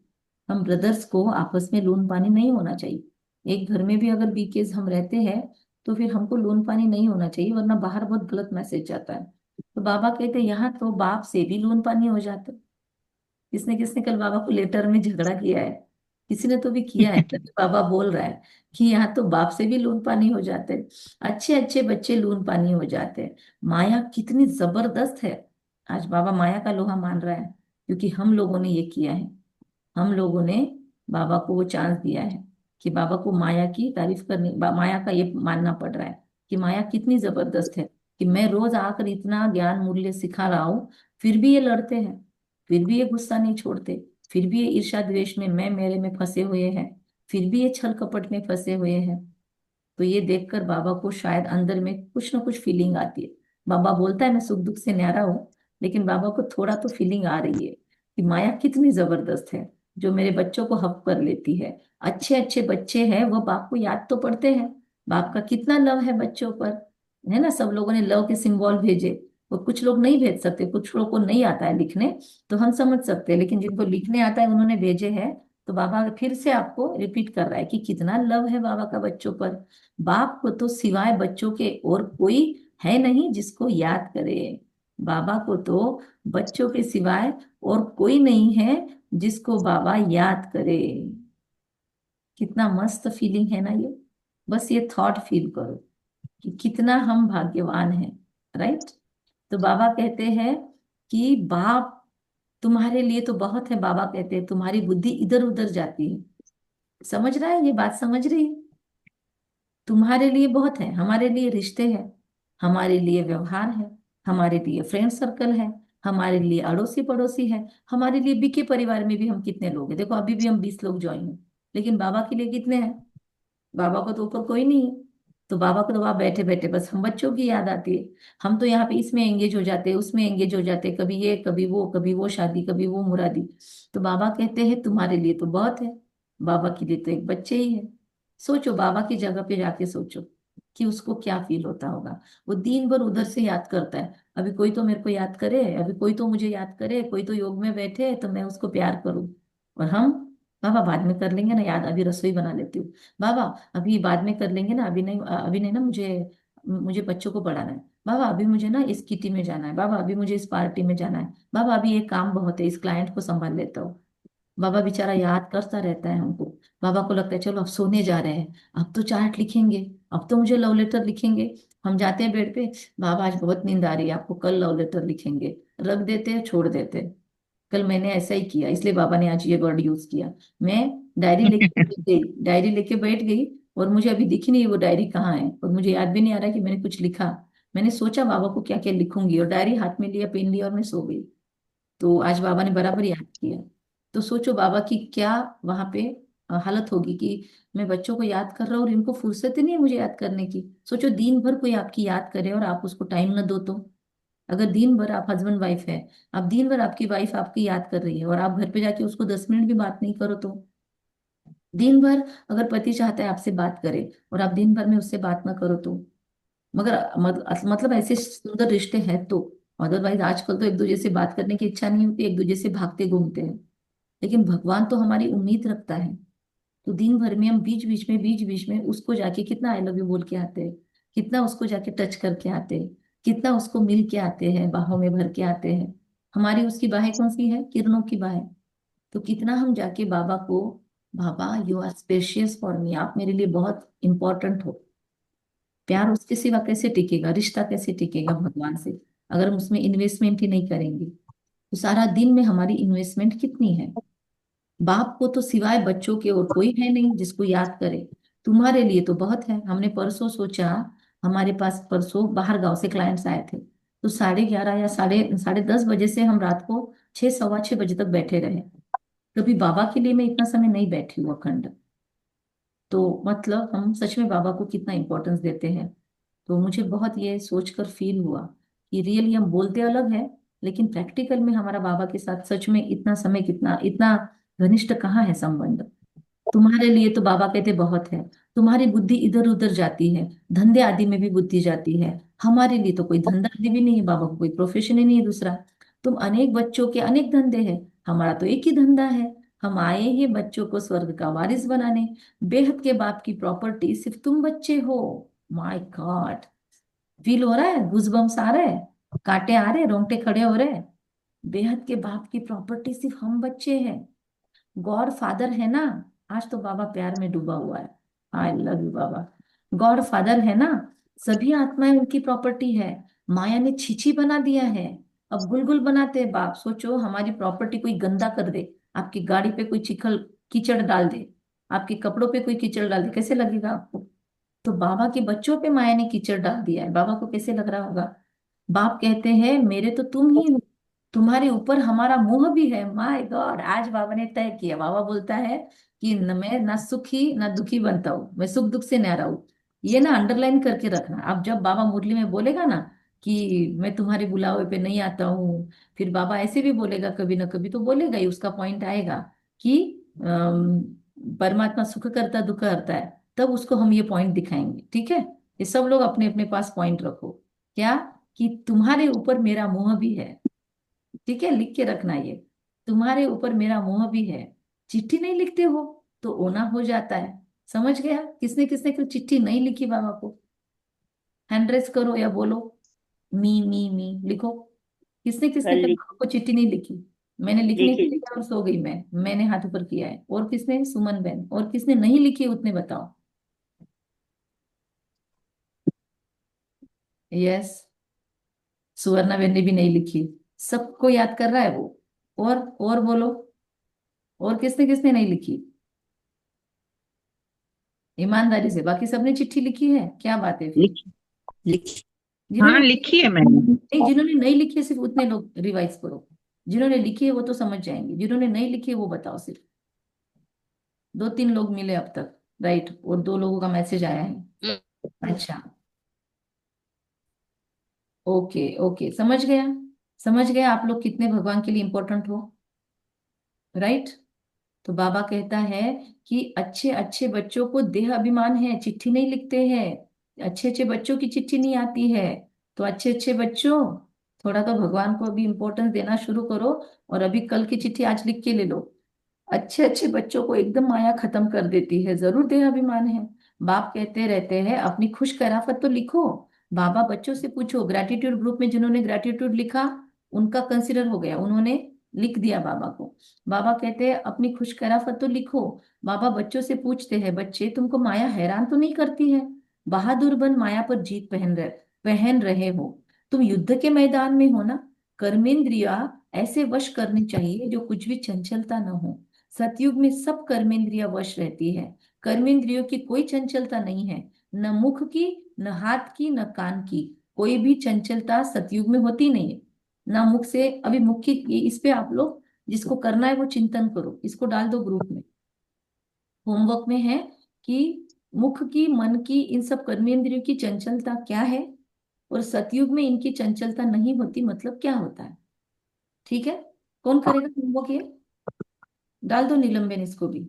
[SPEAKER 1] हम ब्रदर्स को आपस में लून पानी नहीं होना चाहिए। एक घर में भी अगर बीकेज हम रहते हैं, तो फिर हमको लून पानी नहीं होना चाहिए, वरना बाहर बहुत गलत मैसेज जाता है। तो बाबा कहते यहाँ तो बाप से भी लून पानी हो जाता है। किसने किसने कल बाबा को लेटर में झगड़ा किया है, किसी ने तो भी किया है, तभी बाबा बोल रहा है कि यहाँ तो बाप से भी लून पानी हो जाते हैं। अच्छे अच्छे बच्चे लून पानी हो जाते हैं। माया कितनी जबरदस्त है। आज बाबा माया का लोहा मान रहा है, क्योंकि हम लोगों ने ये किया है। हम लोगों ने बाबा को वो चांस दिया है कि बाबा को माया की तारीफ करनी, माया का ये मानना पड़ रहा है कि माया कितनी जबरदस्त है। कि मैं रोज आकर इतना ज्ञान मूल्य सिखा रहा हूँ, फिर भी ये लड़ते हैं, फिर भी ये गुस्सा नहीं छोड़ते, फिर भी ये ईर्ष्या द्वेष में मैं मेरे में फंसे हुए हैं, फिर भी ये छल कपट में फंसे हुए हैं। तो ये देखकर बाबा को शायद अंदर में कुछ ना कुछ फीलिंग आती है। बाबा बोलता है मैं सुख दुख से न्यारा हूँ, लेकिन बाबा को थोड़ा तो फीलिंग आ रही है कि माया कितनी जबरदस्त है, जो मेरे बच्चों को हक कर लेती है। अच्छे अच्छे बच्चे हैं, वो बाप को याद तो पड़ते हैं। बाप का कितना लव है बच्चों पर, है ना। सब लोगों ने लव के सिंबल भेजे। वो कुछ लोग नहीं भेज सकते, कुछ लोग को नहीं आता है लिखने, तो हम समझ सकते हैं, लेकिन जिनको लिखने आता है उन्होंने भेजे हैं। तो बाबा फिर से आपको रिपीट कर रहा है कि कितना लव है बाबा का बच्चों पर। बाप को तो सिवाय बच्चों के और कोई है नहीं जिसको याद करे। बाबा को तो बच्चों के सिवाय और कोई नहीं है जिसको बाबा याद करे। कितना मस्त फीलिंग है ना ये। बस ये थॉट फील करो कि कितना हम भाग्यवान हैं। राइट। तो बाबा कहते हैं कि बाप तुम्हारे लिए तो बहुत है। बाबा कहते हैं तुम्हारी बुद्धि इधर उधर जाती है। समझ रहा है, ये बात समझ रही है। तुम्हारे लिए बहुत है, हमारे लिए रिश्ते हैं, हमारे लिए व्यवहार है, हमारे लिए फ्रेंड सर्कल है, हमारे लिए अड़ोसी पड़ोसी है, हमारे लिए बीके परिवार में भी हम कितने लोग हैं। देखो अभी भी हम 20 लोग ज्वाइन हैं, लेकिन बाबा के लिए कितने हैं। बाबा को तो ऊपर कोई नहीं है। तो बाबा को तो वहां बैठे बैठे बस हम बच्चों की याद आती है। हम तो यहाँ पे इसमें एंगेज हो जाते हैं, उसमें एंगेज हो जाते हैं, कभी ये कभी वो, कभी वो शादी कभी वो मुरादी। तो बाबा कहते हैं तुम्हारे लिए तो बहुत है, बाबा के लिए तो एक बच्चे ही है। सोचो बाबा की जगह पे जाके सोचो कि उसको क्या फील होता होगा। वो दिन भर उधर से याद करता है, अभी कोई तो मेरे को याद करे, अभी कोई तो मुझे याद करे, कोई तो योग में बैठे तो मैं उसको प्यार करूं। और हम, बाबा बाद में कर लेंगे ना याद, अभी रसोई बना लेती हूँ। बाबा अभी बाद में कर लेंगे ना, अभी नहीं, अभी नहीं ना, मुझे मुझे बच्चों को पढ़ाना है, बाबा अभी मुझे ना इस किटी में जाना है, बाबा अभी मुझे इस पार्टी में जाना है, बाबा अभी ये काम बहुत है, इस क्लाइंट को संभाल लेता हूँ। बाबा बेचारा याद करता रहता है हमको। बाबा को लगता है चलो अब सोने जा रहे हैं, अब तो चार्ट लिखेंगे, अब तो मुझे लव लेटर लिखेंगे। हम जाते हैं बेड पे, बाबा आज बहुत नींद आ रही है, आपको कल लव लेटर लिखेंगे। रख देते हैं, छोड़ देते हैं। कल मैंने ऐसा ही किया, इसलिए बाबा ने आज ये वर्ड यूज किया। मैं डायरी लेके बैठ गई, डायरी लेके बैठ गई, और मुझे अभी दिखी नहीं वो डायरी कहाँ है, और मुझे याद भी नहीं आ रहा कि मैंने कुछ लिखा। मैंने सोचा बाबा को क्या क्या लिखूंगी, और डायरी हाथ में लिया, पेन लिया, और मैं सो गई। तो आज बाबा ने बराबर याद किया। तो सोचो बाबा की क्या वहां पे हालत होगी कि मैं बच्चों को याद कर रहा हूँ और इनको फुर्सत ही नहीं है मुझे याद करने की। सोचो दिन भर कोई आपकी याद करे और आप उसको टाइम न दो तो। अगर दिन भर आप हस्बैंड वाइफ है, अब दिन भर आपकी वाइफ आपकी याद कर रही है, और आप घर पे जाके उसको 10 मिनट भी बात नहीं करो तो। दिन भर अगर पति चाहता है आपसे बात करे, और आप दिन भर में उससे बात ना करो तो। मगर मतलब ऐसे सुंदर रिश्ते हैं तो। अदरवाइज आजकल तो एक दूसरे से बात करने की इच्छा नहीं होती, एक दूसरे से भागते घूमते हैं। लेकिन भगवान तो हमारी उम्मीद रखता है। तो दिन भर में हम बीच बीच में उसको जाके कितना आई लव यू बोल के आते हैं, कितना उसको जाके टच करके आते हैं, कितना उसको मिल के आते हैं, बाहों में भर के आते हैं। हमारी उसकी बाहें कौन सी है, किरणों की बाहें। तो कितना हम जाके बाबा को, Baba you are specious for me, आप मेरे लिए बहुत इंपॉर्टेंट हो। प्यार उसके सिवा कैसे टिकेगा, रिश्ता कैसे टिकेगा भगवान से, अगर हम उसमें इन्वेस्टमेंट ही नहीं करेंगे। तो सारा दिन में हमारी इन्वेस्टमेंट कितनी है। बाप को तो सिवाय बच्चों के और कोई है नहीं जिसको याद करे। तुम्हारे लिए तो बहुत है। हमने परसों सोचा, हमारे पास परसों बाहर गांव से क्लाइंट्स आए थे, तो 11:30 या साढ़े साढ़े 10 बजे से हम रात को 6 सवा 6 बजे तक बैठे रहे। कभी बाबा के लिए मैं इतना समय नहीं बैठी हूँ अखंड। तो मतलब हम सच में बाबा को कितना इंपॉर्टेंस देते हैं। तो मुझे बहुत ये सोचकर फील हुआ कि रियली हम बोलते अलग है, लेकिन प्रैक्टिकल में हमारा बाबा के साथ सच में इतना समय, कितना इतना घनिष्ठ कहाँ है संबंध। तुम्हारे लिए तो बाबा कहते बहुत है। तुम्हारी बुद्धि इधर उधर जाती है, धंधे आदि में भी बुद्धि जाती है। हमारे लिए तो कोई धंधा आदि भी नहीं है, बाबा को कोई प्रोफेशन ही नहीं है दूसरा। तुम अनेक बच्चों के अनेक धंधे हैं, हमारा तो एक ही धंधा है। हम आए हैं बच्चों को स्वर्ग का वारिस बनाने। बेहद के बाप की प्रॉपर्टी सिर्फ तुम बच्चे हो। माय गॉड, फील हो रहा है, गूजबम्स आ रहे हैं, कांटे आ रहे हैं, रोंगटे खड़े हो रहे हैं। बेहद के बाप की प्रॉपर्टी सिर्फ हम बच्चे हैं। गॉड फादर है ना, आज तो बाबा प्यार में डूबा हुआ है। आई love you Baba. God father है ना, सभी आत्माएं उनकी प्रॉपर्टी है। माया ने छीछी बना दिया है, अब गुलगुल बनाते हैं बाप। सोचो हमारी प्रॉपर्टी कोई गंदा कर दे, आपकी गाड़ी पे कोई चिखल कीचड़ डाल दे, आपके कपड़ों पे कोई कीचड़ डाल दे, कैसे लगेगा आपको। तो बाबा के बच्चों पे माया ने कीचड़ डाल दिया है, बाबा को कैसे लग रहा होगा। बाप कहते हैं मेरे तो तुम ही हो, तुम्हारे ऊपर हमारा मोह भी है। माय गॉड, आज बाबा ने तय किया। बाबा बोलता है कि न मैं ना सुखी ना दुखी बनता हूँ, मैं सुख दुख से न्यारा हूँ। ये ना अंडरलाइन करके रखना। अब जब बाबा मुरली में बोलेगा ना कि मैं तुम्हारे बुलावे पे नहीं आता हूँ, फिर बाबा ऐसे भी बोलेगा कभी ना कभी, तो बोलेगा ही, उसका पॉइंट आएगा कि परमात्मा सुख करता दुख करता है, तब उसको हम ये पॉइंट दिखाएंगे। ठीक है, ये सब लोग अपने अपने पास पॉइंट रखो। क्या, कि तुम्हारे ऊपर मेरा मोह भी है। ठीक है, लिख के रखना ये, तुम्हारे ऊपर मेरा मोह भी है। चिट्ठी नहीं लिखते हो तो ओना हो जाता है। समझ गया, किसने किसने को चिट्ठी नहीं लिखी बाबा को, हैंड रेस करो या बोलो, मी लिखो। किसने किसने
[SPEAKER 2] कल
[SPEAKER 1] कभी बाबा को चिट्ठी नहीं लिखी। मैंने लिखने के
[SPEAKER 2] लिखी।
[SPEAKER 1] लिए कहा और सो गई मैंने हाथ ऊपर किया है। और किसने, सुमन बहन, और किसने नहीं लिखी उतने बताओ। यस, सुवर्णा बहन ने भी नहीं लिखी। सबको याद कर रहा है वो। और बोलो, और किसने किसने नहीं लिखी, ईमानदारी से। बाकी सबने चिट्ठी लिखी है, क्या बात है फिर।
[SPEAKER 2] लिखी। लिखी। हाँ,
[SPEAKER 1] जिन्होंने
[SPEAKER 2] लिखी है मैंने।
[SPEAKER 1] नहीं, जिन्होंने नहीं लिखी है सिर्फ उतने लोग रिवाइज करो। जिन्होंने लिखी है वो तो समझ जाएंगे, जिन्होंने नहीं लिखी है वो बताओ सिर्फ। 2-3 लोग मिले अब तक, राइट, और 2 लोगों का मैसेज आया है। अच्छा, ओके ओके, समझ गया। समझ गया आप लोग कितने भगवान के लिए इंपॉर्टेंट हो, राइट। तो बाबा कहता है कि अच्छे अच्छे बच्चों को देह अभिमान है, चिट्ठी नहीं लिखते हैं। अच्छे अच्छे बच्चों की चिट्ठी नहीं आती है। तो अच्छे अच्छे बच्चों, थोड़ा तो भगवान को अभी इंपॉर्टेंस देना शुरू करो, और अभी कल की चिट्ठी आज लिख के ले लो। अच्छे अच्छे बच्चों को एकदम माया खत्म कर देती है, जरूर देह अभिमान है। बाप कहते रहते हैं अपनी खुश कराफत तो लिखो, बाबा बच्चों से पूछो, ग्रेटिट्यूड ग्रुप में जिन्होंने ग्रेटिट्यूड लिखा उनका कंसिडर हो गया, उन्होंने लिख दिया बाबा को। बाबा कहते हैं अपनी खुशकराफत तो लिखो। बाबा बच्चों से पूछते हैं, बच्चे तुमको माया हैरान तो नहीं करती है? बहादुर बन माया पर जीत पहन रहे हो। तुम युद्ध के मैदान में हो ना। कर्मेंद्रिया ऐसे वश करनी चाहिए जो कुछ भी चंचलता न हो। सतयुग में सब कर्मेंद्रिया वश रहती है। कर्मेंद्रियों की कोई चंचलता नहीं है, न मुख की, न हाथ की, न कान की। कोई भी चंचलता सतयुग में होती नहीं है। ना मुख से, अभी मुख की इस पे आप लोग जिसको करना है वो चिंतन करो, इसको डाल दो ग्रुप में, होमवर्क में है कि मुख की, मन की, इन सब कर्मेंद्रियों की चंचलता क्या है, और सतयुग में इनकी चंचलता नहीं होती मतलब क्या होता है। ठीक है, कौन करेगा होमवर्क ये? डाल दो निलंबन इसको भी।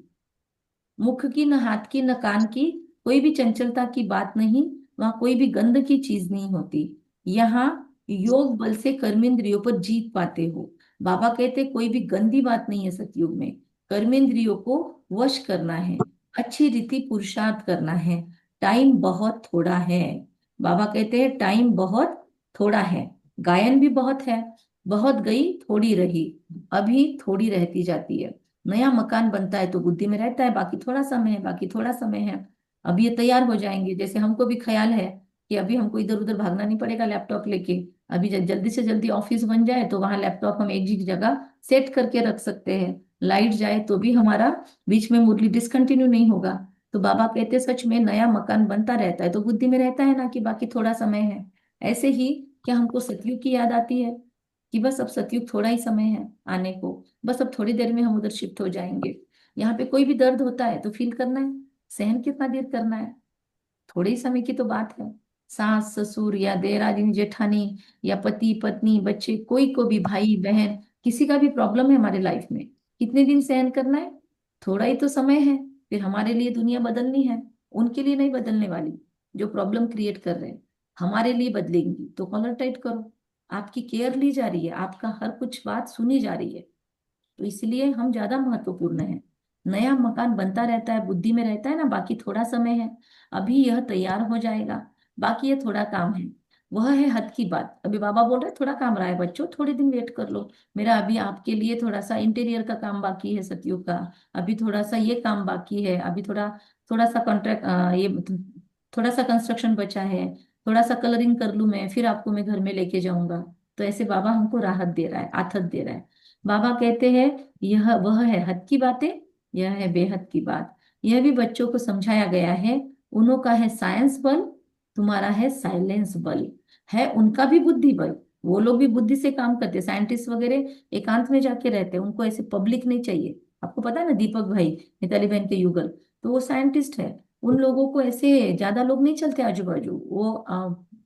[SPEAKER 1] मुख की, न हाथ की, न कान की, कोई भी चंचलता की बात नहीं। वहां कोई भी गंध की चीज नहीं होती। यहाँ योग बल से कर्मेंद्रियों पर जीत पाते हो। बाबा कहते कोई भी गंदी बात नहीं है सतयुग में। कर्मेंद्रियों को वश करना है, अच्छी रीति पुरुषार्थ करना है। टाइम बहुत थोड़ा है। बाबा कहते हैं टाइम बहुत थोड़ा है। गायन भी बहुत है। बहुत गई थोड़ी रही, अभी थोड़ी रहती जाती है। नया मकान बनता है तो बुद्धि में रहता है बाकी थोड़ा समय है, बाकी थोड़ा समय है। अभी ये तैयार हो जाएंगे, जैसे हमको भी ख्याल है कि अभी हमको इधर उधर भागना नहीं पड़ेगा लैपटॉप लेके। अभी जल्दी से जल्दी ऑफिस बन जाए तो वहां लैपटॉप हम एक ही जगह सेट करके रख सकते हैं। लाइट जाए तो भी हमारा बीच में मुरली डिसकंटिन्यू नहीं होगा। तो बाबा कहते हैं सच में नया मकान बनता रहता है तो बुद्धि में रहता है ना कि बाकी थोड़ा समय है। ऐसे ही क्या हमको सतयुग की याद आती है कि बस अब सतयुग थोड़ा ही समय है आने को, बस अब थोड़ी देर में हम उधर शिफ्ट हो जाएंगे। यहाँ पे कोई भी दर्द होता है तो फील करना है, सहन कितना देर करना है, थोड़े ही समय की तो बात है। सास ससुर या देरानी जेठानी या पति पत्नी बच्चे, कोई को भी, भाई बहन, किसी का भी प्रॉब्लम है हमारे लाइफ में, कितने दिन सहन करना है? थोड़ा ही तो समय है। फिर हमारे लिए दुनिया बदलनी है, उनके लिए नहीं बदलने वाली। जो प्रॉब्लम क्रिएट कर रहे हैं हमारे लिए बदलेंगी तो कॉलर टाइट करो। आपकी केयर ली जा रही है, आपका हर कुछ बात सुनी जा रही है, तो इसलिए हम ज्यादा महत्वपूर्ण हैं। नया मकान बनता रहता है, बुद्धि में रहता है ना बाकी थोड़ा समय है। अभी यह तैयार हो जाएगा, बाकी ये थोड़ा काम है। वह है हद की बात। अभी बाबा बोल रहे थोड़ा काम रहा है बच्चों, थोड़े दिन वेट कर लो। मेरा अभी आपके लिए थोड़ा सा इंटीरियर का काम बाकी है सतयुग का। अभी थोड़ा सा ये काम बाकी है, अभी थोड़ा थोड़ा सा कॉन्ट्रैक्ट, ये थोड़ा सा कंस्ट्रक्शन बचा है। थोड़ा सा कलरिंग कर लूं मैं, फिर आपको मैं घर में लेके जाऊंगा। तो ऐसे बाबा हमको राहत दे रहा है, आथत दे रहा है। बाबा कहते हैं यह वह है हद की बातें, यह है बेहद की बात। यह भी बच्चों को समझाया गया है। उन्हों का है साइंस बल, तुम्हारा है साइलेंस बल। है उनका भी बुद्धि बल, वो लोग भी बुद्धि से काम करते हैं। साइंटिस्ट वगैरह एकांत में जाके रहते हैं, उनको ऐसे पब्लिक नहीं चाहिए। आपको पता है ना दीपक भाई, मिताली बहन के युगल, तो वो साइंटिस्ट है। उन लोगों को ऐसे ज्यादा लोग नहीं चलते आजू बाजू। वो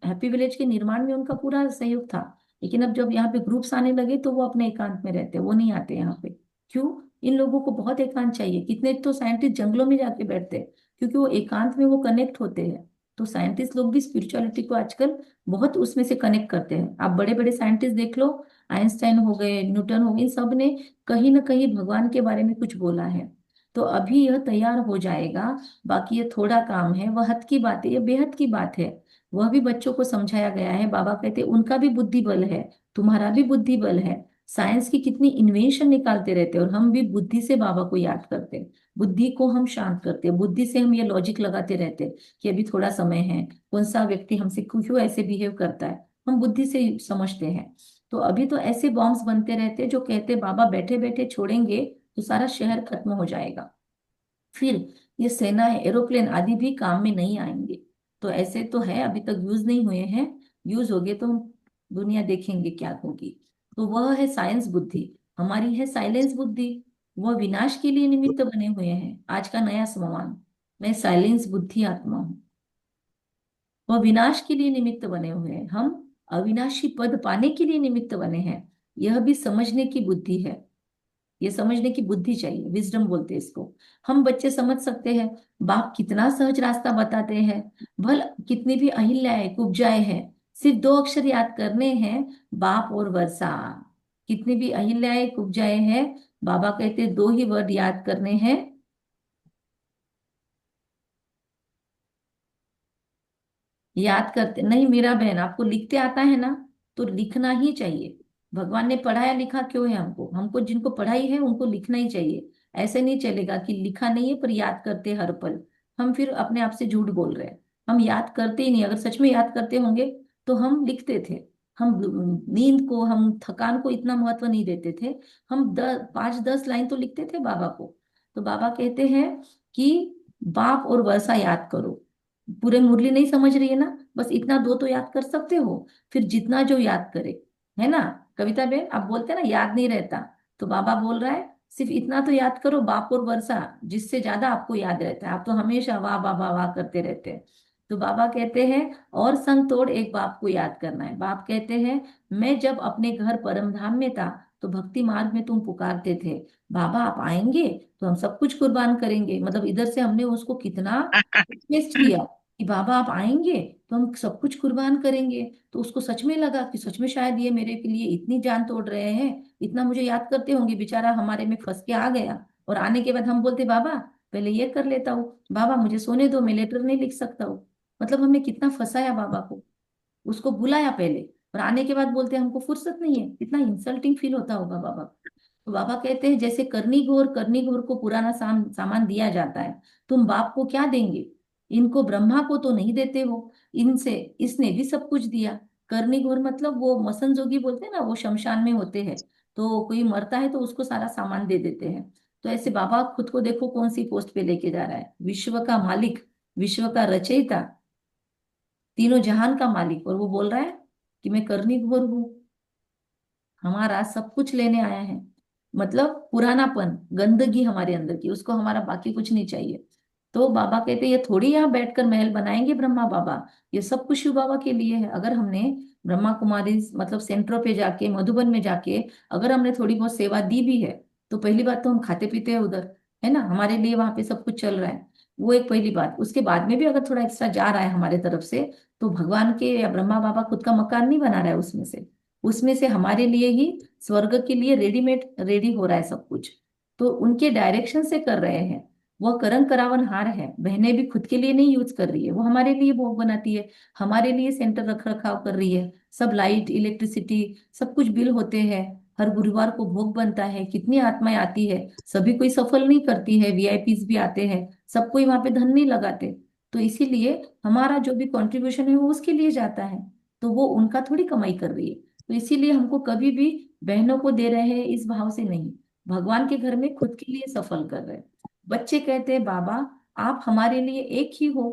[SPEAKER 1] हैप्पी विलेज के निर्माण में उनका पूरा सहयोग था। लेकिन अब जब यहाँ पे ग्रुप्स आने लगे तो वो अपने एकांत में रहते हैं, वो नहीं आते यहाँ पे। क्यों? इन लोगों को बहुत एकांत चाहिए। कितने तो साइंटिस्ट जंगलों में जाके बैठते हैं क्योंकि वो एकांत में वो कनेक्ट होते हैं। तो साइंटिस्ट लोग भी स्पिरिचुअलिटी को आजकल बहुत उसमें से कनेक्ट करते हैं। आप बड़े बड़े साइंटिस्ट देख लो, आइंस्टाइन हो गए, न्यूटन हो गए, इन सब ने कहीं ना कहीं भगवान के बारे में कुछ बोला है। तो अभी यह तैयार हो जाएगा, बाकी ये थोड़ा काम है। वह हद की बात है, ये बेहद की बात है। वह भी बच्चों को समझाया गया है। बाबा कहते हैं उनका भी बुद्धि बल है, तुम्हारा भी बुद्धि बल है। साइंस की कितनी इन्वेंशन निकालते रहते हैं और हम भी बुद्धि से बाबा को याद करते हैं। बुद्धि को हम शांत करते हैं, बुद्धि से हम ये लॉजिक लगाते रहते हैं कि अभी थोड़ा समय है, कौन सा व्यक्ति हमसे क्यों ऐसे बिहेव करता है, हम बुद्धि से ही समझते हैं। तो अभी तो ऐसे बॉम्ब्स बनते रहते हैं जो कहते हैं बाबा बैठे बैठे छोड़ेंगे तो सारा शहर खत्म हो जाएगा। फिर ये सेना एरोप्लेन आदि भी काम में नहीं आएंगे। तो ऐसे तो है, अभी तक यूज नहीं हुए हैं। यूज हो गए तो हम दुनिया देखेंगे क्या होगी। तो वह है साइंस बुद्धि। हमारी है साइलेंस बुद्धि, वह विनाश के लिए निमित्त बने हुए हैं। आज का नया सम्मान, मैं साइलेंस बुद्धि आत्मा हूँ। वह विनाश के लिए निमित्त बने हुए हैं, हम अविनाशी पद पाने के लिए निमित्त बने हैं। यह भी समझने की बुद्धि है। ये समझने की बुद्धि चाहिए, विजडम बोलते हैं इसको। हम बच्चे समझ सकते हैं, बाप कितना सहज रास्ता बताते हैं। भल कितनी भी अहिल्याएं कुब्जाएं हैं, सिर्फ दो अक्षर याद करने हैं, बाप और वर्षा। कितनी भी अहिल्याएं कुब्जाएं हैं, बाबा कहते दो ही वर्ड याद करने हैं। याद करते नहीं मेरा बहन, आपको लिखते आता है ना, तो लिखना ही चाहिए। भगवान ने पढ़ाया लिखा क्यों है हमको, हमको जिनको पढ़ाई है उनको लिखना ही चाहिए। ऐसे नहीं चलेगा कि लिखा नहीं है पर याद करते हर पल। हम फिर अपने आप से झूठ बोल रहे हैं। हम याद करते ही नहीं, अगर सच में याद करते होंगे तो हम लिखते थे। हम नींद को, हम थकान को इतना महत्व नहीं देते थे। हम 5-10 लाइन तो लिखते थे बाबा को। तो बाबा कहते हैं कि बाप और वर्षा याद करो। पूरे मुरली नहीं समझ रही है ना, बस इतना दो तो याद कर सकते हो। फिर जितना जो याद करे, है ना। कविता बेन आप बोलते हैं ना याद नहीं रहता, तो बाबा बोल रहा है सिर्फ इतना तो याद करो, बाप और वर्षा, जिससे ज्यादा आपको याद रहता है। आप तो हमेशा वाह वाह वाह वाह करते रहते हैं। तो बाबा कहते हैं और संग तोड़ एक बाप को याद करना है। बाप कहते हैं मैं जब अपने घर परम धाम में था तो भक्ति मार्ग में तुम पुकारते थे, बाबा आप आएंगे तो हम सब कुछ कुर्बान करेंगे। मतलब इधर से हमने उसको कितना रिक्वेस्ट किया कि बाबा आप आएंगे तो हम सब कुछ कुर्बान करेंगे। तो उसको सच में लगा कि सच में शायद ये मेरे के लिए इतनी जान तोड़ रहे हैं, इतना मुझे याद करते होंगे। बेचारा हमारे में फंस के आ गया, और आने के बाद हम बोलते बाबा पहले ये कर लेता हूँ, बाबा मुझे सोने दो, मैं लेटर नहीं लिख सकता हूँ। मतलब हमने कितना फंसाया बाबा को, उसको बुलाया पहले, और आने के बाद बोलते हमको फुर्सत नहीं है। कितना इंसल्टिंग फील होता होगा बाबा को। तो बाबा कहते हैं जैसे करनी घोर को पुराना सामान दिया जाता है, तुम बाप को क्या देंगे। इनको ब्रह्मा को तो नहीं देते हो, इनसे इसने भी सब कुछ दिया। करनी घोर मतलब वो मसन जोगी बोलते हैं ना, वो शमशान में होते हैं। तो कोई मरता है तो उसको सारा सामान दे देते हैं। तो ऐसे बाबा खुद को देखो कौन सी पोस्ट पे लेके जा रहा है, विश्व का मालिक, विश्व का रचयिता, तीनों जहान का मालिक, और वो बोल रहा है कि मैं करनी घोर हूँ, हमारा सब कुछ लेने आया है। मतलब पुरानापन, गंदगी हमारे अंदर की, उसको हमारा बाकी कुछ नहीं चाहिए। तो बाबा कहते हैं ये थोड़ी यहाँ बैठकर महल बनाएंगे ब्रह्मा बाबा, ये सब कुछ शिव बाबा के लिए है। अगर हमने ब्रह्मा कुमारी मतलब सेंटरों पे जाके, मधुबन में जाके अगर हमने थोड़ी बहुत सेवा दी भी है, तो पहली बात तो हम खाते पीते हैं उधर, है ना, हमारे लिए वहां पे सब कुछ चल रहा है। वो एक पहली बात। उसके बाद में भी अगर थोड़ा एक्स्ट्रा जा रहा है हमारे तरफ से, तो भगवान के या ब्रह्मा बाबा खुद का मकान नहीं बना रहा है उसमें से, उसमें से हमारे लिए ही स्वर्ग के लिए रेडीमेड रेडी हो रहा है सब कुछ। तो उनके डायरेक्शन से कर रहे हैं। वह करम करावन हार है, बहनें भी खुद के लिए नहीं यूज कर रही है, वो हमारे लिए भोग बनाती है, हमारे लिए सेंटर रख रखाव कर रही है। सब लाइट इलेक्ट्रिसिटी सब कुछ बिल होते हैं, हर गुरुवार को भोग बनता है, कितनी आत्माएं आती है। सभी कोई सफल नहीं करती है, वीआईपीज भी आते हैं, सब कोई वहां पे धन नहीं लगाते। तो इसीलिए हमारा जो भी कंट्रीब्यूशन है वो उसके लिए जाता है। तो वो उनका थोड़ी कमाई कर रही है। तो इसीलिए हमको कभी भी बहनों को दे रहे हैं इस भाव से नहीं, भगवान के घर में खुद के लिए सफल कर रहे हैं। बच्चे कहते हैं बाबा आप हमारे लिए एक ही हो,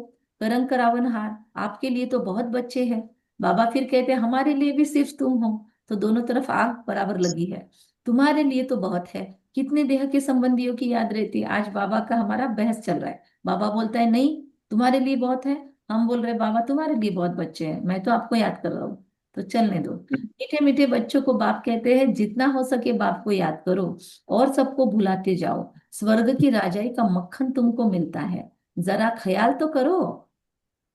[SPEAKER 1] करम करावनहार, आपके लिए तो बहुत बच्चे हैं। बाबा फिर कहते हैं हमारे लिए भी सिर्फ तुम हो। तो दोनों तरफ आग बराबर लगी है। तुम्हारे लिए तो बहुत है, कितने देह के संबंधियों की याद रहती है। आज बाबा का हमारा बहस चल रहा है। बाबा बोलता है नहीं तुम्हारे लिए बहुत है, हम बोल रहे हैं बाबा तुम्हारे लिए बहुत बच्चे हैं, मैं तो आपको याद कर रहा हूँ। तो चलने दो। मीठे मीठे बच्चों को बाप कहते हैं जितना हो सके बाप को याद करो और सबको भुलाते जाओ, स्वर्ग की राजाई का मक्खन तुमको मिलता है, जरा ख्याल तो करो।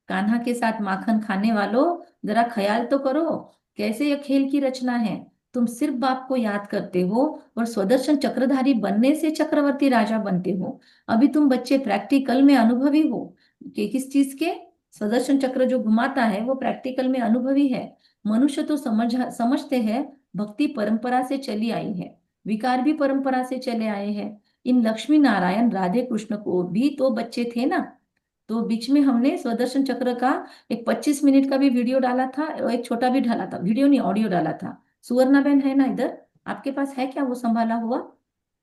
[SPEAKER 1] कान्हा के साथ माखन खाने वालों, जरा ख्याल तो करो, कैसे यह खेल की रचना है। तुम सिर्फ बाप को याद करते हो और स्वदर्शन चक्रधारी बनने से चक्रवर्ती राजा बनते हो। अभी तुम बच्चे प्रैक्टिकल में अनुभवी हो कि किस चीज के, स्वदर्शन चक्र जो घुमाता है वो प्रैक्टिकल में अनुभवी है। मनुष्य तो समझते हैं भक्ति परंपरा से चली आई है, विकार भी परंपरा से चले आए हैं। इन लक्ष्मी नारायण राधे कृष्ण को भी तो बच्चे थे ना। तो बीच में हमने स्वदर्शन चक्र का एक 25 मिनट का भी वीडियो डाला था और एक छोटा भी डाला था, वीडियो नहीं ऑडियो डाला था। सुवर्णा बहन है ना इधर, आपके पास है क्या वो संभाला हुआ।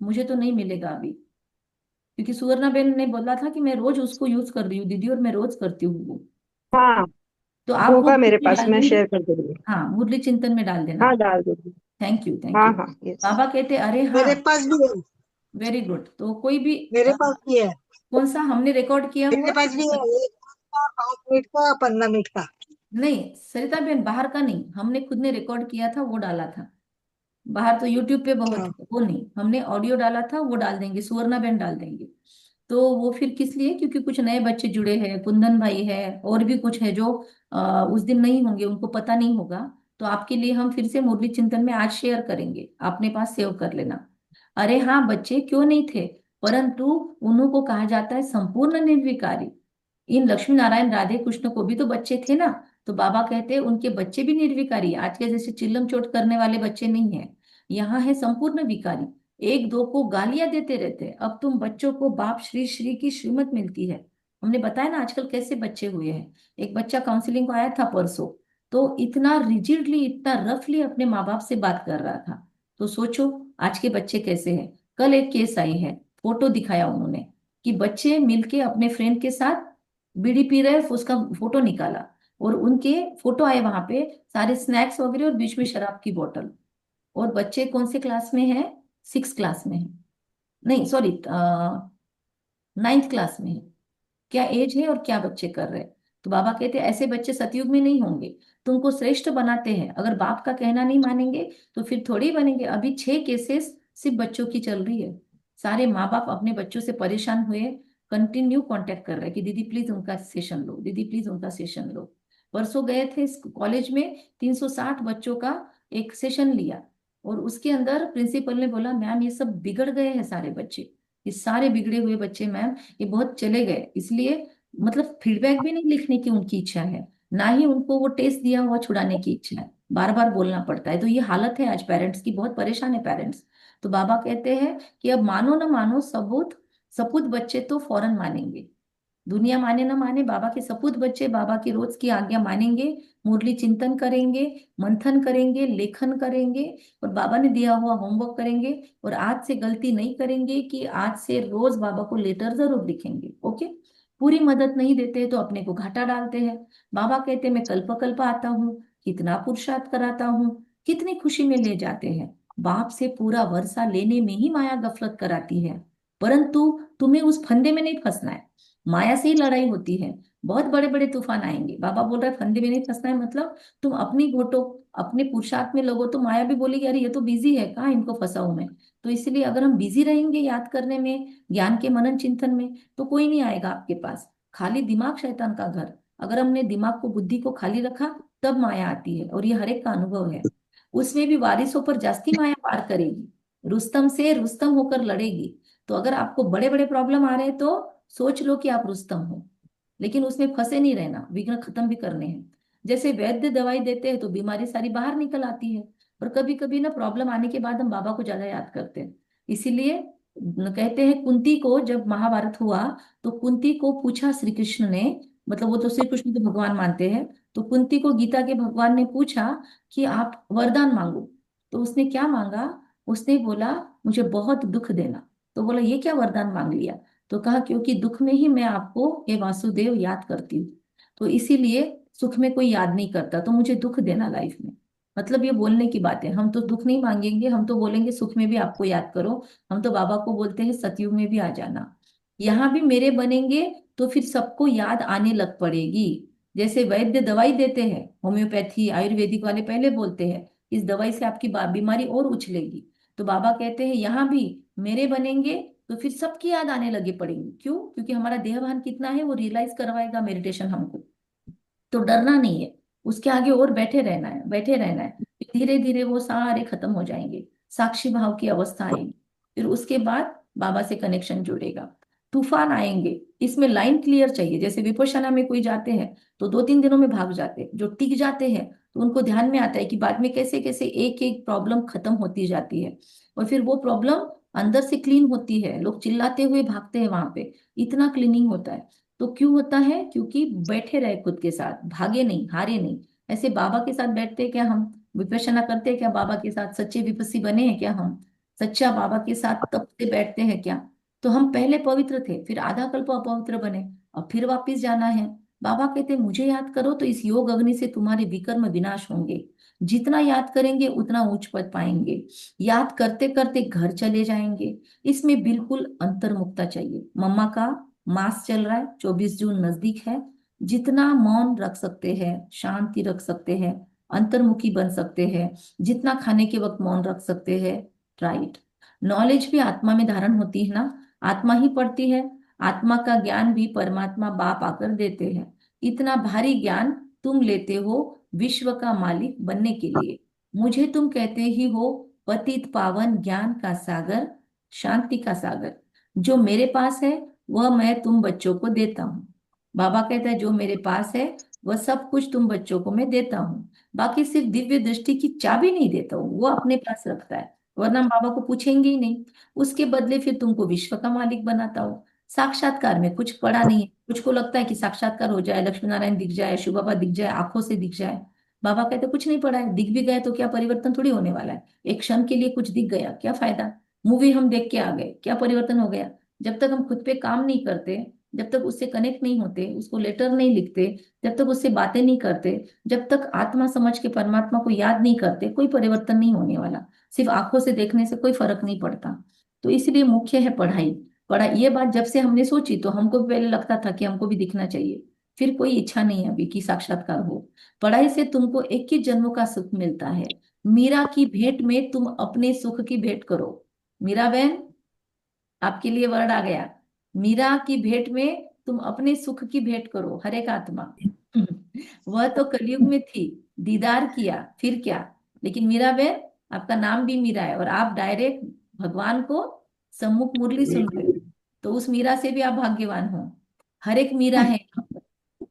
[SPEAKER 1] मुझे तो नहीं मिलेगा अभी, क्योंकि सुवर्णा बहन ने बोला था कि मैं रोज उसको यूज कर रही हूँ दीदी, और मैं रोज करती हूँ वो।
[SPEAKER 2] हाँ,
[SPEAKER 1] तो आप वो
[SPEAKER 2] होगा
[SPEAKER 1] ग्रुप
[SPEAKER 2] मेरे
[SPEAKER 1] में
[SPEAKER 2] पास,
[SPEAKER 1] डाल
[SPEAKER 2] मैं
[SPEAKER 1] देंगे।
[SPEAKER 2] शेयर कर दूंगी।
[SPEAKER 1] हाँ मुरली चिंतन में डाल देना।
[SPEAKER 2] हाँ, डाल दूंगी।
[SPEAKER 1] थैंक यू थैंक
[SPEAKER 2] हाँ
[SPEAKER 1] यू।
[SPEAKER 2] हाँ, यस।
[SPEAKER 1] बाबा कहते अरे हाँ,
[SPEAKER 3] मेरे पास भी है।
[SPEAKER 1] Very good. तो कोई भी
[SPEAKER 3] मेरे पास भी है।
[SPEAKER 1] कौन सा हमने रिकॉर्ड किया हुआ।
[SPEAKER 3] मेरे पास भी है, 1 मिनट का 5 मिनट का 15 मिनट का।
[SPEAKER 1] नहीं सरिता बहन बाहर का नहीं, हमने खुद ने रिकॉर्ड किया था वो डाला था। बाहर तो यूट्यूब पे बहुत
[SPEAKER 3] हाँ।
[SPEAKER 1] है, वो नहीं, हमने ऑडियो डाला था वो डाल देंगे, सुवर्णा बहन डाल देंगे। तो वो फिर किस लिए, क्योंकि कुछ नए बच्चे जुड़े हैं, कुंदन भाई है और भी कुछ है जो उस दिन नहीं होंगे, उनको पता नहीं होगा। तो आपके लिए हम फिर से मुरली चिंतन में आज शेयर करेंगे, अपने पास सेव कर लेना। अरे हाँ बच्चे क्यों नहीं थे, परंतु उन्हों को कहा जाता है संपूर्ण निर्विकारी। इन लक्ष्मी नारायण राधे कृष्ण को भी तो बच्चे थे ना। तो बाबा कहते हैं उनके बच्चे भी निर्विकारी, आज के जैसे चिल्लम चोट करने वाले बच्चे नहीं है। यहाँ है संपूर्ण विकारी, एक दो को गालियां देते रहते हैं। अब तुम बच्चों को बाप श्री श्री की श्रीमत मिलती है। हमने बताया ना आजकल कैसे बच्चे हुए हैं। एक बच्चा काउंसलिंग को आया था परसों, तो इतना रिजिडली, इतना रफली अपने माँ बाप से बात कर रहा था। तो सोचो आज के बच्चे कैसे हैं। कल एक केस आई है, फोटो दिखाया उन्होंने कि बच्चे मिलके अपने फ्रेंड के साथ बीड़ी पी रहे, उसका फोटो निकाला, और उनके फोटो आए वहां पे, सारे स्नैक्स वगैरह और बीच में शराब की बोतल। और बच्चे कौन से क्लास में है? 6 क्लास में है, नहीं सॉरी, 9th क्लास में है। क्या एज है और क्या बच्चे कर रहे हैं। तो बाबा कहते हैं ऐसे बच्चे सतयुग में नहीं होंगे। तुमको श्रेष्ठ बनाते हैं, अगर बाप का कहना नहीं मानेंगे तो फिर थोड़ी बनेंगे। अभी 6 केसेस सिर्फ बच्चों की चल रही है। सारे माँ बाप अपने बच्चों से परेशान हुए, कंटिन्यू कांटेक्ट कर रहे हैं कि दीदी प्लीज उनका सेशन लो, दीदी प्लीज उनका सेशन लो। परसों गए थे इस कॉलेज में, 360 बच्चों का एक सेशन लिया, और उसके अंदर प्रिंसिपल ने बोला मैम ये सब बिगड़ गए हैं सारे बच्चे, ये सारे बिगड़े हुए बच्चे मैम, ये बहुत चले गए। इसलिए मतलब फीडबैक भी नहीं लिखने की उनकी इच्छा है, ना ही उनको वो टेस्ट दिया हुआ छुड़ाने की इच्छा है, बार बार बोलना पड़ता है। तो ये हालत है आज पेरेंट्स की, बहुत परेशान है पेरेंट्स। तो बाबा कहते हैं कि अब मानो ना मानो, सबूत सपूत बच्चे तो फौरन मानेंगे। दुनिया माने ना माने, बाबा के सपूत बच्चे बाबा की रोज की आज्ञा मानेंगे, मुरली चिंतन करेंगे, मंथन करेंगे, लेखन करेंगे, और बाबा ने दिया हुआ होमवर्क करेंगे। और आज से गलती नहीं करेंगे कि आज से रोज बाबा को लेटर जरूर लिखेंगे। ओके। पूरी मदद नहीं देते तो अपने को घाटा डालते हैं। बाबा कहते हैं मैं कल्प कल्प आता हूँ, कितना पुरुषार्थ कराता हूँ, कितनी खुशी में ले जाते हैं। बाप से पूरा वर्षा लेने में ही माया गफलत कराती है, परंतु तुम्हें उस फंदे में नहीं फंसना है। माया से ही लड़ाई होती है। बहुत बड़े बड़े तूफान आएंगे, बाबा बोल रहे हैं फंदे में नहीं फंसना है, मतलब तुम अपनी घोटो, अपने पुरुषार्थ में लगो, तो माया भी बोलेगी अरे ये तो बिजी है, कहाँ इनको फंसाऊं मैं। तो इसलिए अगर हम बिजी रहेंगे याद करने में, ज्ञान के मनन चिंतन में, तो कोई नहीं आएगा आपके पास। खाली दिमाग शैतान का घर। अगर हमने दिमाग को, बुद्धि को खाली रखा, तब माया आती है, और ये हर एक का अनुभव है। उसमें भी वारिसों पर जास्ती माया पार करेगी, रुस्तम से रुस्तम होकर लड़ेगी। तो अगर आपको बड़े बड़े प्रॉब्लम आ रहे हैं तो सोच लो कि आप रुस्तम हो, लेकिन उसमें फंसे नहीं रहना, विघ्न खत्म भी करने हैं। जैसे वैद्य दवाई देते हैं तो बीमारी सारी बाहर निकल आती है। और कभी कभी ना प्रॉब्लम आने के बाद हम बाबा को ज्यादा याद करते हैं। इसीलिए कहते हैं कुंती को जब महाभारत हुआ, तो कुंती को पूछा श्री कृष्ण ने, मतलब वो तो श्री कृष्ण को भगवान मानते हैं, तो कुंती को गीता के भगवान ने पूछा कि आप वरदान मांगो। तो उसने क्या मांगा? उसने बोला मुझे बहुत दुख देना। तो बोला ये क्या वरदान मांग लिया? तो कहा क्योंकि दुख में ही मैं आपको ये वासुदेव याद करती हूँ, तो इसीलिए सुख में कोई याद नहीं करता, तो मुझे दुख देना लाइफ में। मतलब ये बोलने की बात है, हम तो दुख नहीं मांगेंगे, हम तो बोलेंगे सुख में भी आपको याद करो। हम तो बाबा को बोलते हैं सतयुग में भी आ जाना, यहाँ भी मेरे बनेंगे, तो फिर सबको याद आने लग पड़ेगी। जैसे वैद्य दवाई देते हैं, होम्योपैथी आयुर्वेदिक वाले पहले बोलते हैं इस दवाई से आपकी बीमारी और उछलेगी। तो बाबा कहते हैं यहाँ भी मेरे बनेंगे, तो फिर सबकी याद आने लगे पड़ेंगी। क्यों? क्योंकि हमारा देहभान कितना है वो रियलाइज करवाएगा मेडिटेशन हमको। तो डरना नहीं है, उसके आगे और बैठे रहना है, बैठे रहना है। धीरे धीरे वो सारे खत्म हो जाएंगे, साक्षी भाव की अवस्था आएगी। फिर उसके बाद बाबा से कनेक्शन जुड़ेगा। तूफान आएंगे, इसमें लाइन क्लियर चाहिए। जैसे विपश्यना में कोई जाते हैं तो 2-3 दिनों में भाग जाते हैं, जो टिक जाते हैं तो उनको ध्यान में आता है कि बाद में कैसे कैसे एक एक प्रॉब्लम खत्म होती जाती है, और फिर वो प्रॉब्लम अंदर से क्लीन होती है। लोग चिल्लाते हुए भागते हैं वहां पे, इतना क्लीनिंग होता है। तो क्यों होता है? क्योंकि बैठे रहे खुद के साथ, भागे नहीं, हारे नहीं। ऐसे बाबा के साथ बैठते हैं क्या हम? विपश्यना करते हैं क्या बाबा के साथ? सच्चे विपस्सी बने हैं क्या हम? सच्चा बाबा के साथ तब से बैठते हैं क्या? तो हम पहले पवित्र थे, फिर आधा कल्प अपवित्र बने, अब फिर वापिस जाना है। बाबा कहते हैं मुझे याद करो तो इस योग अग्नि से तुम्हारे विकर्म विनाश होंगे। जितना याद करेंगे उतना उच्च पद पाएंगे। याद करते करते घर चले जाएंगे। इसमें बिल्कुल अंतर्मुखता चाहिए। मम्मा का मास चल रहा है, 24 जून नजदीक है। जितना मौन रख सकते हैं, शांति रख सकते हैं, अंतर्मुखी बन सकते हैं, जितना खाने के वक्त मौन रख सकते हैं, राइट। नॉलेज भी आत्मा में धारण होती है ना, आत्मा ही पढ़ती है। आत्मा का ज्ञान भी परमात्मा बाप आकर देते हैं। इतना भारी ज्ञान तुम लेते हो विश्व का मालिक बनने के लिए। मुझे तुम कहते ही हो पतित पावन ज्ञान का सागर, शांति का सागर। जो मेरे पास है वह मैं तुम बच्चों को देता हूँ। बाबा कहता है जो मेरे पास है वह सब कुछ तुम बच्चों को मैं देता हूँ, बाकी सिर्फ दिव्य दृष्टि की चाबी नहीं देता हूँ, वो अपने पास रखता है, वरना हम बाबा को पूछेंगे ही नहीं। उसके बदले फिर तुमको विश्व का मालिक बनाता हूँ। साक्षात्कार में कुछ पड़ा नहीं है, कुछ को लगता है कि साक्षात्कार हो जाए, लक्ष्मी नारायण दिख जाए, शिव बाबा दिख जाए, आंखों से दिख जाए। बाबा कहते कुछ नहीं पड़ा है, दिख भी गए तो क्या परिवर्तन थोड़ी होने वाला है। एक क्षण के लिए कुछ दिख गया, क्या फायदा। मूवी हम देख के आ गए, क्या परिवर्तन हो गया। जब तक हम खुद पे काम नहीं करते, जब तक उससे कनेक्ट नहीं होते, उसको लेटर नहीं लिखते, जब तक उससे बातें नहीं करते, जब तक आत्मा समझ के परमात्मा को याद नहीं करते, कोई परिवर्तन नहीं होने वाला। सिर्फ आंखों से देखने से कोई फर्क नहीं पड़ता। तो इसलिए मुख्य है पढ़ाई। पढ़ा ये बात जब से हमने सोची तो हमको भी पहले लगता था कि हमको भी दिखना चाहिए, फिर कोई इच्छा नहीं है अभी कि साक्षात्कार हो। पढ़ाई से तुमको 21 जन्मों का सुख मिलता है। मीरा की भेंट में तुम अपने सुख की भेंट करो। मीरा बहन, आपके लिए वर्ड आ गया। मीरा की भेंट में तुम अपने सुख की भेंट करो, हर एक आत्मा। वह तो कलयुग में थी, दीदार किया, फिर क्या। लेकिन मीरा बहन, आपका नाम भी मीरा है और आप डायरेक्ट भगवान को सम्मुख मुरली सुन रहे हो, तो उस मीरा से भी आप भाग्यवान हो। हर एक मीरा है यहाँ पर।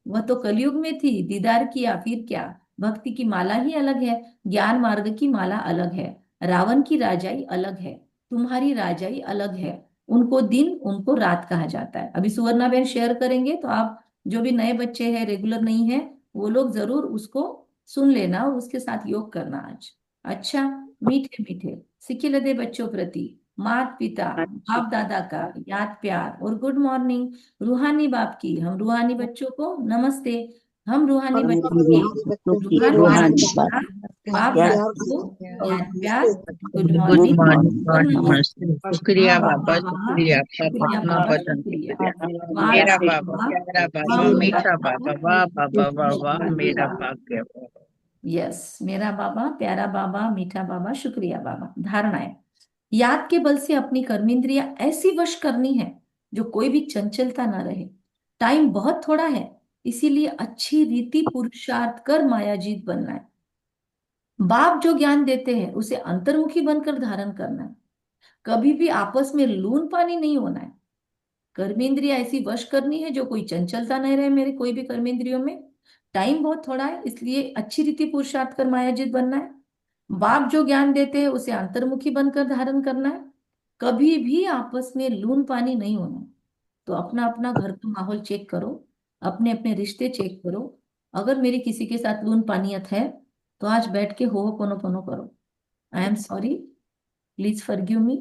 [SPEAKER 1] वह तो कलयुग में थी, दीदार किया, फिर क्या। भक्ति की माला ही अलग है, ज्ञान मार्ग की माला अलग है। रावण की राजाई अलग है, तुम्हारी राजाई अलग है। उनको दिन, उनको रात कहा जाता है। अभी सुवर्णा बहन शेयर करेंगे, तो आप जो भी नए बच्चे हैं, रेगुलर नहीं है, वो लोग जरूर उसको सुन लेना और उसके साथ योग करना आज। अच्छा, मीठे मीठे सिक्के दे बच्चों प्रति माता पिता
[SPEAKER 2] अच्छा।
[SPEAKER 1] बाप दादा का याद प्यार और गुड मॉर्निंग। रूहानी बाप की हम रूहानी बच्चों को नमस्ते। हम रूहानी
[SPEAKER 3] और
[SPEAKER 1] बच्चों
[SPEAKER 3] हम
[SPEAKER 1] के
[SPEAKER 3] रूहानी बच्चों की
[SPEAKER 1] रूहानी
[SPEAKER 3] रूहानी
[SPEAKER 2] रूहानी
[SPEAKER 1] बाप
[SPEAKER 2] बात
[SPEAKER 1] का
[SPEAKER 3] बच्चों
[SPEAKER 1] बाप
[SPEAKER 2] याद
[SPEAKER 3] प्यार
[SPEAKER 1] दादा को
[SPEAKER 3] और
[SPEAKER 1] याद प्यार,
[SPEAKER 3] नमस्ते।
[SPEAKER 1] गुड
[SPEAKER 2] गुड
[SPEAKER 1] मॉर्निंग
[SPEAKER 2] मॉर्निंग
[SPEAKER 1] और
[SPEAKER 2] और
[SPEAKER 1] नमस्ते।
[SPEAKER 2] नमस्ते।
[SPEAKER 1] वाह
[SPEAKER 2] शुक्रिया
[SPEAKER 1] वाह
[SPEAKER 2] बाबा,
[SPEAKER 1] वाह वाह,
[SPEAKER 2] शुक्रिया आपका,
[SPEAKER 1] शुक्रिया
[SPEAKER 2] अपना
[SPEAKER 1] बाबा,
[SPEAKER 2] वतन
[SPEAKER 1] शुक्रिया।
[SPEAKER 2] शुक्रिया।
[SPEAKER 1] वाह
[SPEAKER 2] मेरा
[SPEAKER 1] दादा
[SPEAKER 2] बाबा,
[SPEAKER 1] वाह।
[SPEAKER 2] प्यारा
[SPEAKER 1] वाह
[SPEAKER 2] बाबा,
[SPEAKER 1] मेरा
[SPEAKER 2] मीठा
[SPEAKER 1] बाबा,
[SPEAKER 2] बाबा, वाह बाबा वाह वाह, मेरा
[SPEAKER 1] धन्यवाद।
[SPEAKER 2] भाग्य बाबा।
[SPEAKER 1] यस, मेरा बाबा, प्यारा बाबा, मीठा बाबा, शुक्रिया बाबा। धारणा है, याद के बल से अपनी कर्मेंद्रियां ऐसी वश करनी है जो कोई भी चंचलता ना रहे। टाइम बहुत थोड़ा है, इसीलिए अच्छी रीति पुरुषार्थ कर मायाजीत बनना है। बाप जो ज्ञान देते हैं उसे अंतर्मुखी बनकर धारण करना है। कभी भी आपस में लून पानी नहीं होना है। कर्मेंद्रिय ऐसी वश करनी है जो कोई चंचलता नहीं रहे मेरे कोई भी कर्मेंद्रियों में। टाइम बहुत थोड़ा है, इसलिए अच्छी रीति पुरुषार्थ कर मायाजित बनना है। बाप जो ज्ञान देते हैं उसे अंतर्मुखी बनकर धारण करना है। कभी भी आपस में लून पानी नहीं होना है। तो अपना अपना घर का माहौल चेक करो, अपने अपने रिश्ते चेक करो। अगर मेरी किसी के साथ लून पानियत है, तो आज बैठ के हो पोनो पोनो करो। I am sorry, please forgive me,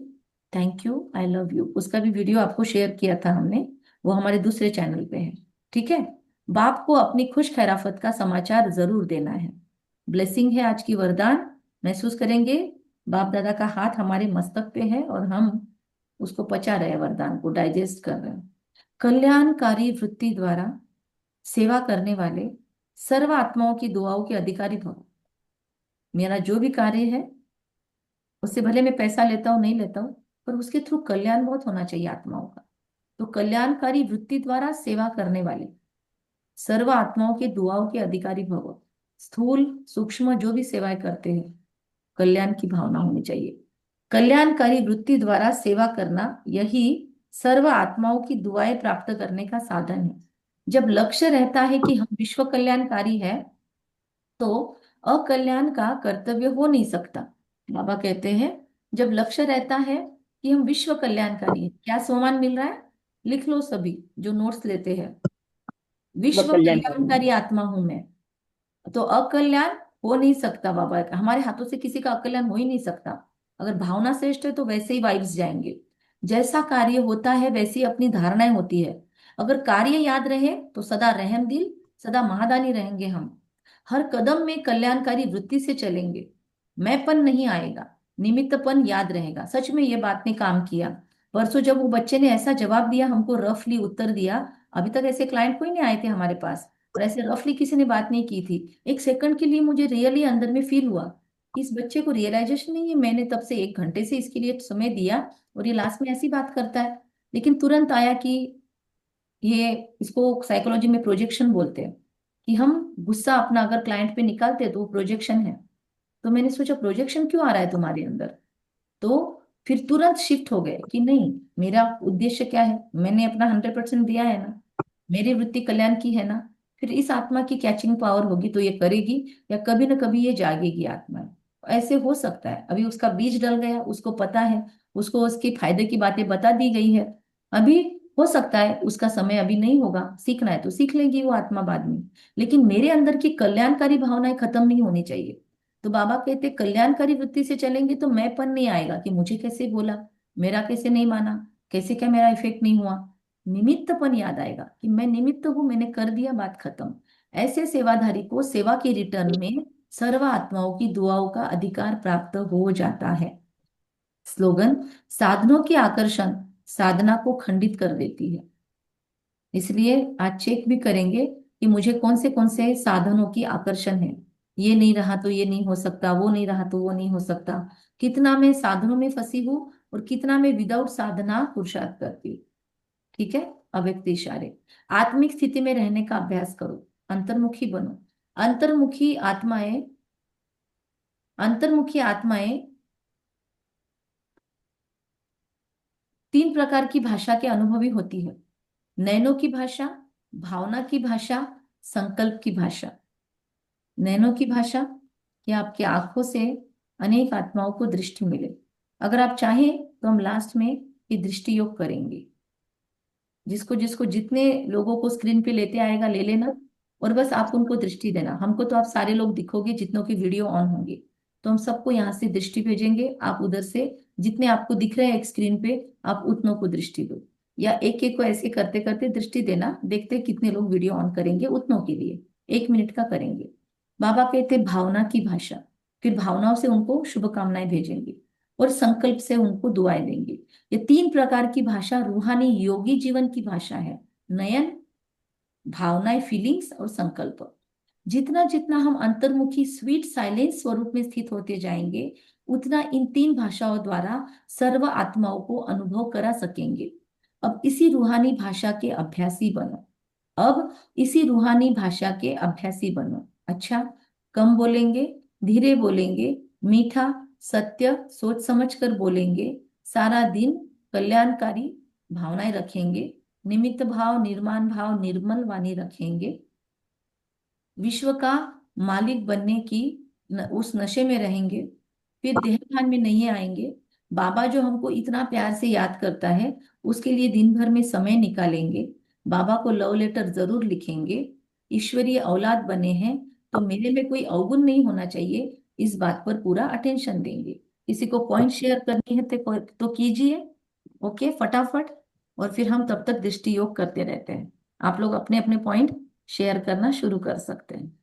[SPEAKER 1] thank you, I love you. उसका भी वीडियो आपको शेयर किया था हमने, वो हमारे दूसरे चैनल पे है। ठीक है। बाप को अपनी खुश खैराफत का समाचार जरूर देना है। ब्लेसिंग है आज की, वरदान महसूस करेंगे। बाप दादा का हाथ हमारे मस्तक पे है और हम उसको पचा रहे हैं, वरदान को डाइजेस्ट कर रहे हैं। कल्याणकारी वृत्ति द्वारा सेवा करने वाले सर्व आत्माओं की दुआओं के अधिकारी भव। मेरा जो भी कार्य है, उससे भले मैं पैसा लेता हूँ नहीं लेता हूँ, पर उसके थ्रू कल्याण बहुत होना चाहिए आत्माओं का। तो कल्याणकारी वृत्ति द्वारा सेवा करने वाले सर्व आत्माओं के दुआओं के अधिकारी भव। स्थूल सूक्ष्म जो भी सेवाएं करते हैं, कल्याण की भावना होनी चाहिए। कल्याणकारी वृत्ति द्वारा सेवा करना, यही सर्व आत्माओं की दुआएं प्राप्त करने का साधन है। जब लक्ष्य रहता है कि हम विश्व कल्याणकारी है, तो अकल्याण का कर्तव्य हो नहीं सकता। बाबा कहते हैं, जब लक्ष्य रहता है कि हम विश्व कल्याणकारी हैं, क्या सम्मान मिल रहा है, लिख लो सभी जो नोट्स लेते हैं।
[SPEAKER 2] वह
[SPEAKER 1] विश्व
[SPEAKER 2] कल्याण करेंगे।
[SPEAKER 1] कल्याणकारी आत्मा हूं मैं। तो अकल्याण हो नहीं सकता बाबा, हमारे हाथों से किसी का अकल्याण हो ही नहीं सकता। अगर भावना श्रेष्ठ है तो वैसे ही वाइब्स जाएंगे। जैसा कार्य होता है वैसी अपनी धारणाएं होती है। अगर कार्य याद रहे तो सदा रहम दिल, सदा महादानी रहेंगे हम। हर कदम में कल्याणकारी वृत्ति से चलेंगे। मैंपन नहीं आएगा, निमित्तपन याद रहेगा। सच में ये बात ने काम किया। परसों जब वो बच्चे ने ऐसा जवाब दिया, हमको रफली उत्तर दिया। अभी तक ऐसे क्लाइंट कोई नहीं आए थे हमारे पास, और ऐसे रफली किसी ने बात नहीं की थी। एक सेकंड के लिए मुझे रियली अंदर में फील हुआ कि इस बच्चे को रियलाइजेशन नहीं है, मैंने तब से 1 घंटे से इसके लिए समय दिया और ये लास्ट में ऐसी बात करता है। लेकिन तुरंत आया कि ये, इसको साइकोलॉजी में प्रोजेक्शन बोलते हैं, कि हम गुस्सा अपना अगर क्लाइंट पे निकालते हैं तो वो प्रोजेक्शन है। तो मैंने सोचा प्रोजेक्शन क्यों आ रहा है तुम्हारे अंदर। तो फिर तुरंत शिफ्ट हो गए कि नहीं, मेरा उद्देश्य क्या है, मैंने अपना 100% दिया है ना। मेरी वृत्ति कल्याण की है ना, फिर इस आत्मा की कैचिंग पावर होगी तो ये करेगी, या कभी ना कभी ये जागेगी आत्मा। ऐसे हो सकता है अभी उसका बीज डल गया, उसको पता है, उसको उसके फायदे की बातें बता दी गई है। अभी हो सकता है उसका समय अभी नहीं होगा, सीखना है तो सीख लेगी वो आत्मा बाद में। लेकिन मेरे अंदर की कल्याणकारी भावनाएं खत्म नहीं होनी चाहिए। तो बाबा कहते कल्याणकारी वृत्ति से चलेंगे तो मैंपन नहीं आएगा कि मुझे कैसे बोला, मेरा कैसे नहीं माना, कैसे क्या मेरा इफेक्ट नहीं हुआ। निमित्तपन याद आएगा कि मैं निमित्त हूं, मैंने कर दिया, बात खत्म। ऐसे सेवाधारी को सेवा के रिटर्न में सर्व आत्माओं की दुआओं का अधिकार प्राप्त हो जाता है। स्लोगन, साधनों की आकर्षण साधना को खंडित कर देती है। इसलिए आज चेक भी करेंगे कि मुझे कौन से साधनों की आकर्षण है। ये नहीं रहा तो ये नहीं हो सकता, वो नहीं रहा तो वो नहीं हो सकता। कितना मैं साधनों में फंसी हूँ और कितना मैं विदाउट साधना पुरुषार्थ करती हूँ। ठीक है। अव्यक्त इशारे। आत्मिक स्थिति में रहने का अभ्यास करो, अंतर्मुखी बनो। अंतर्मुखी आत्माएं अंतर्मुखी आत्माएं तीन प्रकार की भाषा के अनुभवी होती है। नैनों की भाषा, भावना की भाषा, संकल्प की भाषा। नैनों की भाषा, कि आपकी आंखों से अनेक आत्माओं को दृष्टि मिले। अगर आप चाहें तो हम लास्ट में ये दृष्टि योग करेंगे। जिसको जिसको जितने लोगों को स्क्रीन पे लेते आएगा ले लेना, और बस आप उनको दृष्टि देना। हमको तो आप सारे लोग दिखोगे जितनों की वीडियो ऑन होंगे, तो हम सबको यहाँ से दृष्टि भेजेंगे। आप उधर से जितने आपको दिख रहे हैं एक स्क्रीन पे, आप उतनों को दृष्टि दो, या एक एक को ऐसे करते करते दृष्टि देना। देखते हैं कितने लोग वीडियो ऑन करेंगे, उतनों के लिए 1 मिनट का करेंगे। बाबा कहते भावना की भाषा, फिर भावनाओं से उनको शुभकामनाएं भेजेंगे और संकल्प से उनको दुआएं देंगे। ये तीन प्रकार की भाषा रूहानी योगी जीवन की भाषा है। नयन, भावनाएं, फीलिंग्स और संकल्प। जितना जितना हम अंतर्मुखी स्वीट साइलेंस स्वरूप में स्थित होते जाएंगे, उतना इन तीन भाषाओं द्वारा सर्व आत्माओं को अनुभव करा सकेंगे। अब इसी रूहानी भाषा के अभ्यासी बनो। अब इसी रूहानी भाषा के अभ्यासी बनो। अच्छा, कम बोलेंगे, धीरे बोलेंगे, मीठा, सत्य, सोच समझ कर बोलेंगे। सारा दिन कल्याणकारी भावनाएं रखेंगे। निमित्त भाव, निर्माण भाव, निर्मल वाणी रखेंगे। विश्व का मालिक बनने की उस नशे में रहेंगे। फिर देहभान में नहीं आएंगे। बाबा जो हमको इतना प्यार से याद करता है, उसके लिए दिन भर में समय निकालेंगे। बाबा को लव लेटर जरूर लिखेंगे। ईश्वरीय औलाद बने हैं तो मेरे में कोई अवगुण नहीं होना चाहिए, इस बात पर पूरा अटेंशन देंगे। किसी को पॉइंट शेयर करनी है तो कीजिए। ओके, फटाफट। और फिर हम तब तक दृष्टि योग करते रहते हैं। आप लोग अपने अपने पॉइंट शेयर करना शुरू कर सकते हैं।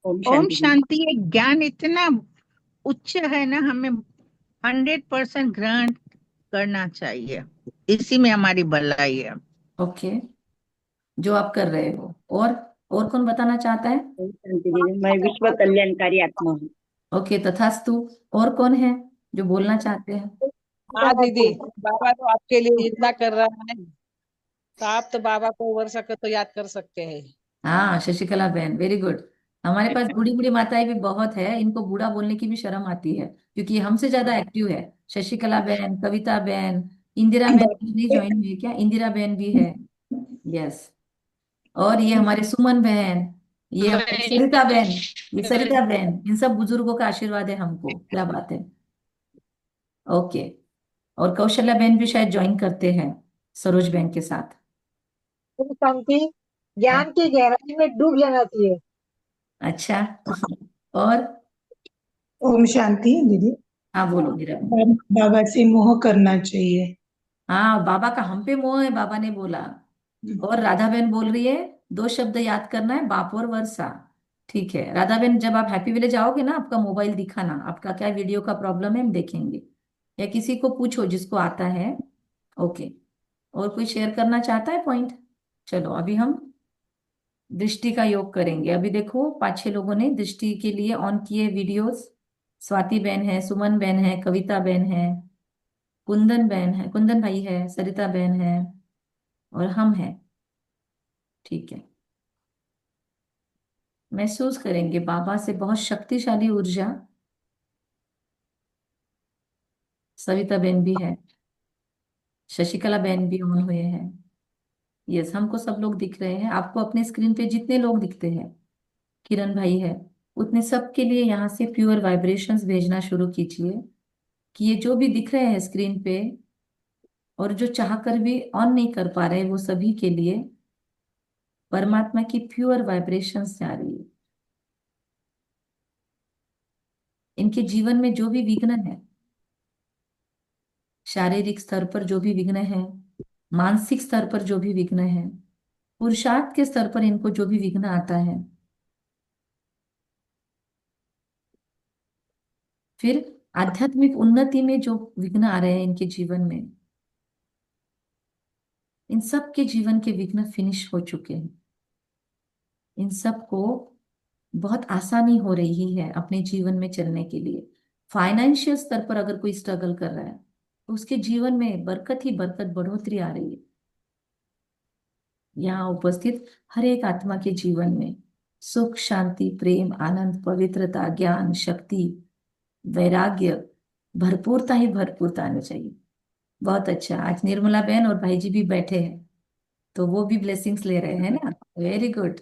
[SPEAKER 2] ओम
[SPEAKER 4] ओम
[SPEAKER 2] शांति दीदी।
[SPEAKER 4] शांति। ये ज्ञान इतना उच्च है ना, हमें 100% ग्रहण करना चाहिए। इसी में हमारी भलाई है।
[SPEAKER 1] ओके, जो आप कर रहे हो। और कौन बताना चाहता है?
[SPEAKER 2] ओम शांति दीदी, मैं विश्व कल्याणकारी आत्मा हूँ।
[SPEAKER 1] ओके, तथास्तु। और कौन है जो बोलना चाहते हैं?
[SPEAKER 5] हाँ दीदी, बाबा तो आपके लिए इतना कर रहा है, तो आप तो बाबा को वर्षा को तो याद कर सकते हैं।
[SPEAKER 1] हाँ, शशिकला बहन, वेरी गुड। हमारे पास बूढ़ी बूढ़ी माताएं भी बहुत है, इनको बूढ़ा बोलने की भी शर्म आती है क्योंकि ये हमसे ज्यादा एक्टिव है। शशिकला बहन, कविता बहन, इंदिरा बहन नहीं ज्वाइन हुई है क्या? इंदिरा बहन भी है। यस। और ये हमारे सुमन बहन, ये हमारी सरिता बहन, ये सरिता बहन, इन सब बुजुर्गों का आशीर्वाद है हमको। क्या बात है। ओके। और कौशल्या बहन भी शायद ज्वाइन करते हैं सरोज बहन के साथ।
[SPEAKER 3] ओम शांति।
[SPEAKER 1] हाँ,
[SPEAKER 3] ज्ञान की गहराई में डूब जाना चाहिए।
[SPEAKER 1] अच्छा। और
[SPEAKER 6] ओम शांति दीदी।
[SPEAKER 1] हाँ, बोलो मेरा।
[SPEAKER 6] बाबा से मोह करना चाहिए।
[SPEAKER 1] हाँ, बाबा का हम पे मोह है, बाबा ने बोला। और राधा बहन बोल रही है 2 शब्द याद करना है, बाप और वर्षा। ठीक है राधा बहन, जब आप हैप्पी विलेज आओगे ना, आपका मोबाइल दिखाना, आपका क्या वीडियो का प्रॉब्लम है हम देखेंगे। या किसी को पूछो जिसको आता है। ओके। और कोई शेयर करना चाहता है पॉइंट? चलो अभी हम दृष्टि का योग करेंगे। अभी देखो 5-6 लोगों ने दृष्टि के लिए ऑन किए वीडियोस। स्वाति बहन है, सुमन बहन है, कविता बहन है, कुंदन बहन है, कुंदन भाई है, सरिता बहन है, और हम हैं। ठीक है। महसूस करेंगे बाबा से बहुत शक्तिशाली ऊर्जा। सविता बहन भी है, शशिकला बहन भी ऑन हुए हैं। यस, हमको सब लोग दिख रहे हैं। आपको अपने स्क्रीन पे जितने लोग दिखते हैं, किरण भाई है, उतने सब के लिए यहाँ से प्योर वाइब्रेशंस भेजना शुरू कीजिए कि ये जो भी दिख रहे हैं स्क्रीन पे और जो चाह कर भी ऑन नहीं कर पा रहे, वो सभी के लिए परमात्मा की प्योर वाइब्रेशंस जा रही है। इनके जीवन में जो भी विघ्न है, शारीरिक स्तर पर जो भी विघ्न है, मानसिक स्तर पर जो भी विघ्न है, पुरुषार्थ के स्तर पर इनको जो भी विघ्न आता है, फिर आध्यात्मिक उन्नति में जो विघ्न आ रहे हैं इनके जीवन में, इन सब के जीवन के विघ्न फिनिश हो चुके हैं। इन सब को बहुत आसानी हो रही है अपने जीवन में चलने के लिए। फाइनेंशियल स्तर पर अगर कोई स्ट्रगल कर रहा है तो उसके जीवन में बरकत ही बरकत, बढ़ोतरी आ रही है। यहाँ उपस्थित हर एक आत्मा के जीवन में सुख, शांति, प्रेम, आनंद, पवित्रता, ज्ञान, शक्ति, वैराग्य, भरपूरता ही भरपूरता आनी चाहिए। बहुत अच्छा, आज निर्मला बहन और भाई जी भी बैठे हैं तो वो भी ब्लेसिंग्स ले रहे हैं ना। Very good.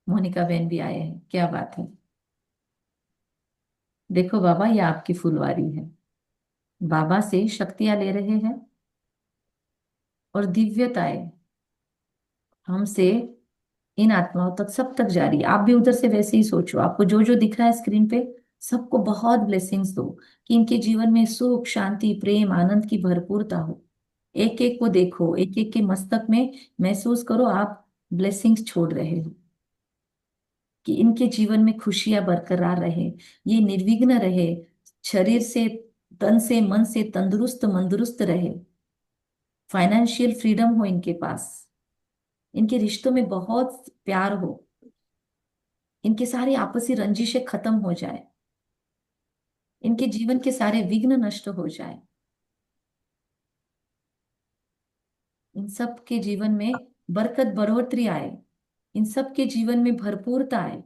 [SPEAKER 1] मोनिका बहन भी आए हैं, क्या बात है। देखो बाबा, ये आपकी फुलवारी है। बाबा से शक्तियां ले रहे हैं और दिव्यताएं हमसे इन आत्माओं तक, सब तक जा रही है। आप भी उधर से वैसे ही सोचो, आपको जो जो दिख रहा है स्क्रीन पे, सबको बहुत ब्लेसिंग्स दो कि इनके जीवन में सुख, शांति, प्रेम, आनंद की भरपूरता हो। एक एक को देखो, एक एक के मस्तक में महसूस करो आप ब्लेसिंग्स छोड़ रहे हो कि इनके जीवन में खुशियां बरकरार रहे, ये निर्विघ्न रहे, शरीर से, तन से, मन से तंदुरुस्त मंदुरुस्त रहे, फाइनेंशियल फ्रीडम हो इनके पास, इनके रिश्तों में बहुत प्यार हो, इनके सारे आपसी रंजिशें खत्म हो जाए, इनके जीवन के सारे विघ्न नष्ट हो जाए, इन सब के जीवन में बरकत बढ़ोतरी आए, इन सब के जीवन में भरपूरता आए,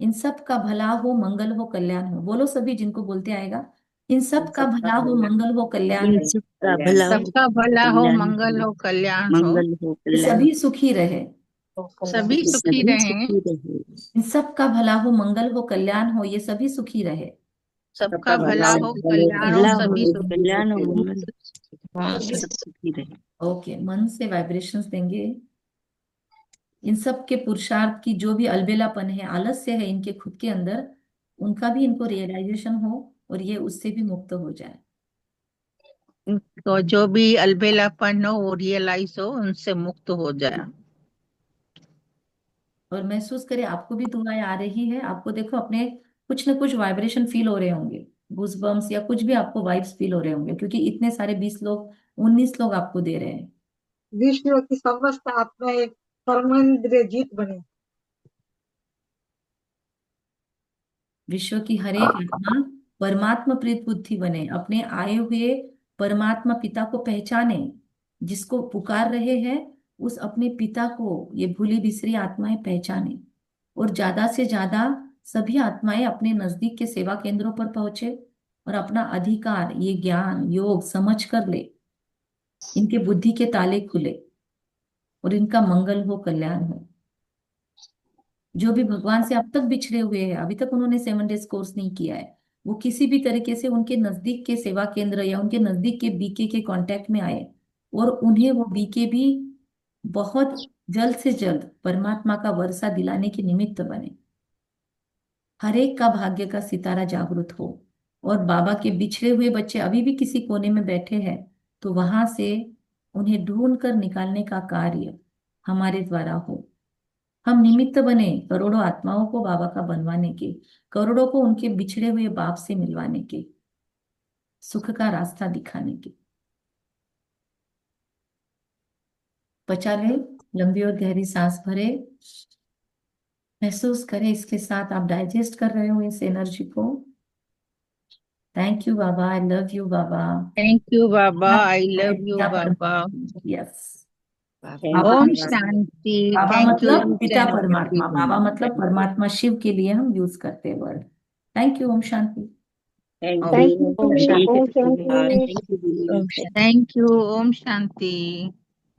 [SPEAKER 1] इन सब का भला हो, मंगल हो, कल्याण हो। बोलो सभी, जिनको बोलते आएगा, इन सब का भला हो, मंगल हो, कल्याण
[SPEAKER 2] इन
[SPEAKER 1] हो,
[SPEAKER 2] सबका भला हो,
[SPEAKER 4] सबका भला हो,
[SPEAKER 2] कल्याण
[SPEAKER 4] मंगल
[SPEAKER 2] हो,
[SPEAKER 4] हो, कल्याण हो,
[SPEAKER 2] मंगल हो,
[SPEAKER 1] ये
[SPEAKER 2] कल्याण
[SPEAKER 1] सभी सुखी रहे।
[SPEAKER 4] सभी
[SPEAKER 2] हो,
[SPEAKER 4] सुखी
[SPEAKER 2] सभी
[SPEAKER 4] रहें,
[SPEAKER 2] सुखी रहे।
[SPEAKER 1] इन सब का भला हो, मंगल हो, कल्याण हो, ये सभी सुखी रहे।
[SPEAKER 4] सबका भला हो,
[SPEAKER 2] सबका
[SPEAKER 4] कल्याण हो,
[SPEAKER 2] भला हो,
[SPEAKER 4] सभी सुखी
[SPEAKER 2] कल्याण हो,
[SPEAKER 4] रहें।
[SPEAKER 2] मंगल हो, सब सुखी रहे।
[SPEAKER 1] ओके, मन से वाइब्रेशंस देंगे। इन सब के पुरुषार्थ की जो भी अलबेलापन है, आलस्य है इनके खुद के अंदर, उनका भी इनको रियलाइजेशन हो और ये उससे भी मुक्त हो जाए।
[SPEAKER 4] तो जो भी अलबेलापन हो वो रियलाइज हो, उनसे मुक्त हो जाए।
[SPEAKER 1] और महसूस करें, आपको भी दुआएं आ रही है। आपको देखो अपने कुछ ना कुछ वाइब्रेशन फील हो रहे होंगे, गूजबम्स या कुछ भी आपको वाइब्स फील हो रहे होंगे, क्योंकि इतने सारे 20 लोग, 19 लोग आपको दे रहे हैं।
[SPEAKER 3] विश्व की समस्त आत्माएं परमेंद्र जीत बने।
[SPEAKER 1] विश्व की हर एक आत्मा परमात्मा प्रीत बुद्धि बने, अपने आए हुए परमात्मा पिता को पहचाने, जिसको पुकार रहे हैं उस अपने पिता को ये भूली बिसरी आत्माएं पहचाने, और ज्यादा से ज्यादा सभी आत्माएं अपने नजदीक के सेवा केंद्रों पर पहुंचे और अपना अधिकार, ये ज्ञान योग समझ कर ले, इनके बुद्धि के ताले खुले और इनका मंगल हो, कल्याण हो। जो भी भगवान से अब तक बिछड़े हुए हैं, अभी तक उन्होंने 7 डेज कोर्स नहीं किया है, वो किसी भी तरीके से उनके नजदीक के सेवा केंद्र या उनके नजदीक के बीके के कांटेक्ट में आए और उन्हें वो बीके भी बहुत जल्द से जल्द परमात्मा का वर्षा दिलाने के निमित्त बने। हर एक का भाग्य का सितारा जागृत हो और बाबा के बिछड़े हुए बच्चे अभी भी किसी कोने में बैठे हैं तो वहां से उन्हें ढूंढ कर निकालने का कार्य हमारे द्वारा हो। हम निमित्त बने करोड़ों आत्माओं को बाबा का बनवाने के, करोड़ों को उनके बिछड़े हुए बाप से मिलवाने के, सुख का रास्ता दिखाने के। पचा ले, लंबी और गहरी सांस भरे, महसूस करें इसके साथ आप डाइजेस्ट कर रहे हो इस एनर्जी को। Thank you Baba, I love you Baba.
[SPEAKER 4] Thank you Baba, I love you Baba.
[SPEAKER 1] Yes,
[SPEAKER 2] Thank
[SPEAKER 1] Baba
[SPEAKER 4] ओम
[SPEAKER 2] you,
[SPEAKER 1] मतलब,
[SPEAKER 2] Baba.
[SPEAKER 4] शांति।
[SPEAKER 1] बाबा
[SPEAKER 4] थैंक यू
[SPEAKER 1] मतलब
[SPEAKER 4] ईच
[SPEAKER 1] पिता
[SPEAKER 4] एंड
[SPEAKER 1] परमात्मा,
[SPEAKER 4] एवरीवन।
[SPEAKER 1] बाबा मतलब परमात्मा शिव के लिए हम यूज करते हैं वर्ड। थैंक यू, ओम शांति।
[SPEAKER 2] Thank you
[SPEAKER 4] thank you. ओम शांति।
[SPEAKER 2] दीदी।
[SPEAKER 4] Thank you. ओम शांति।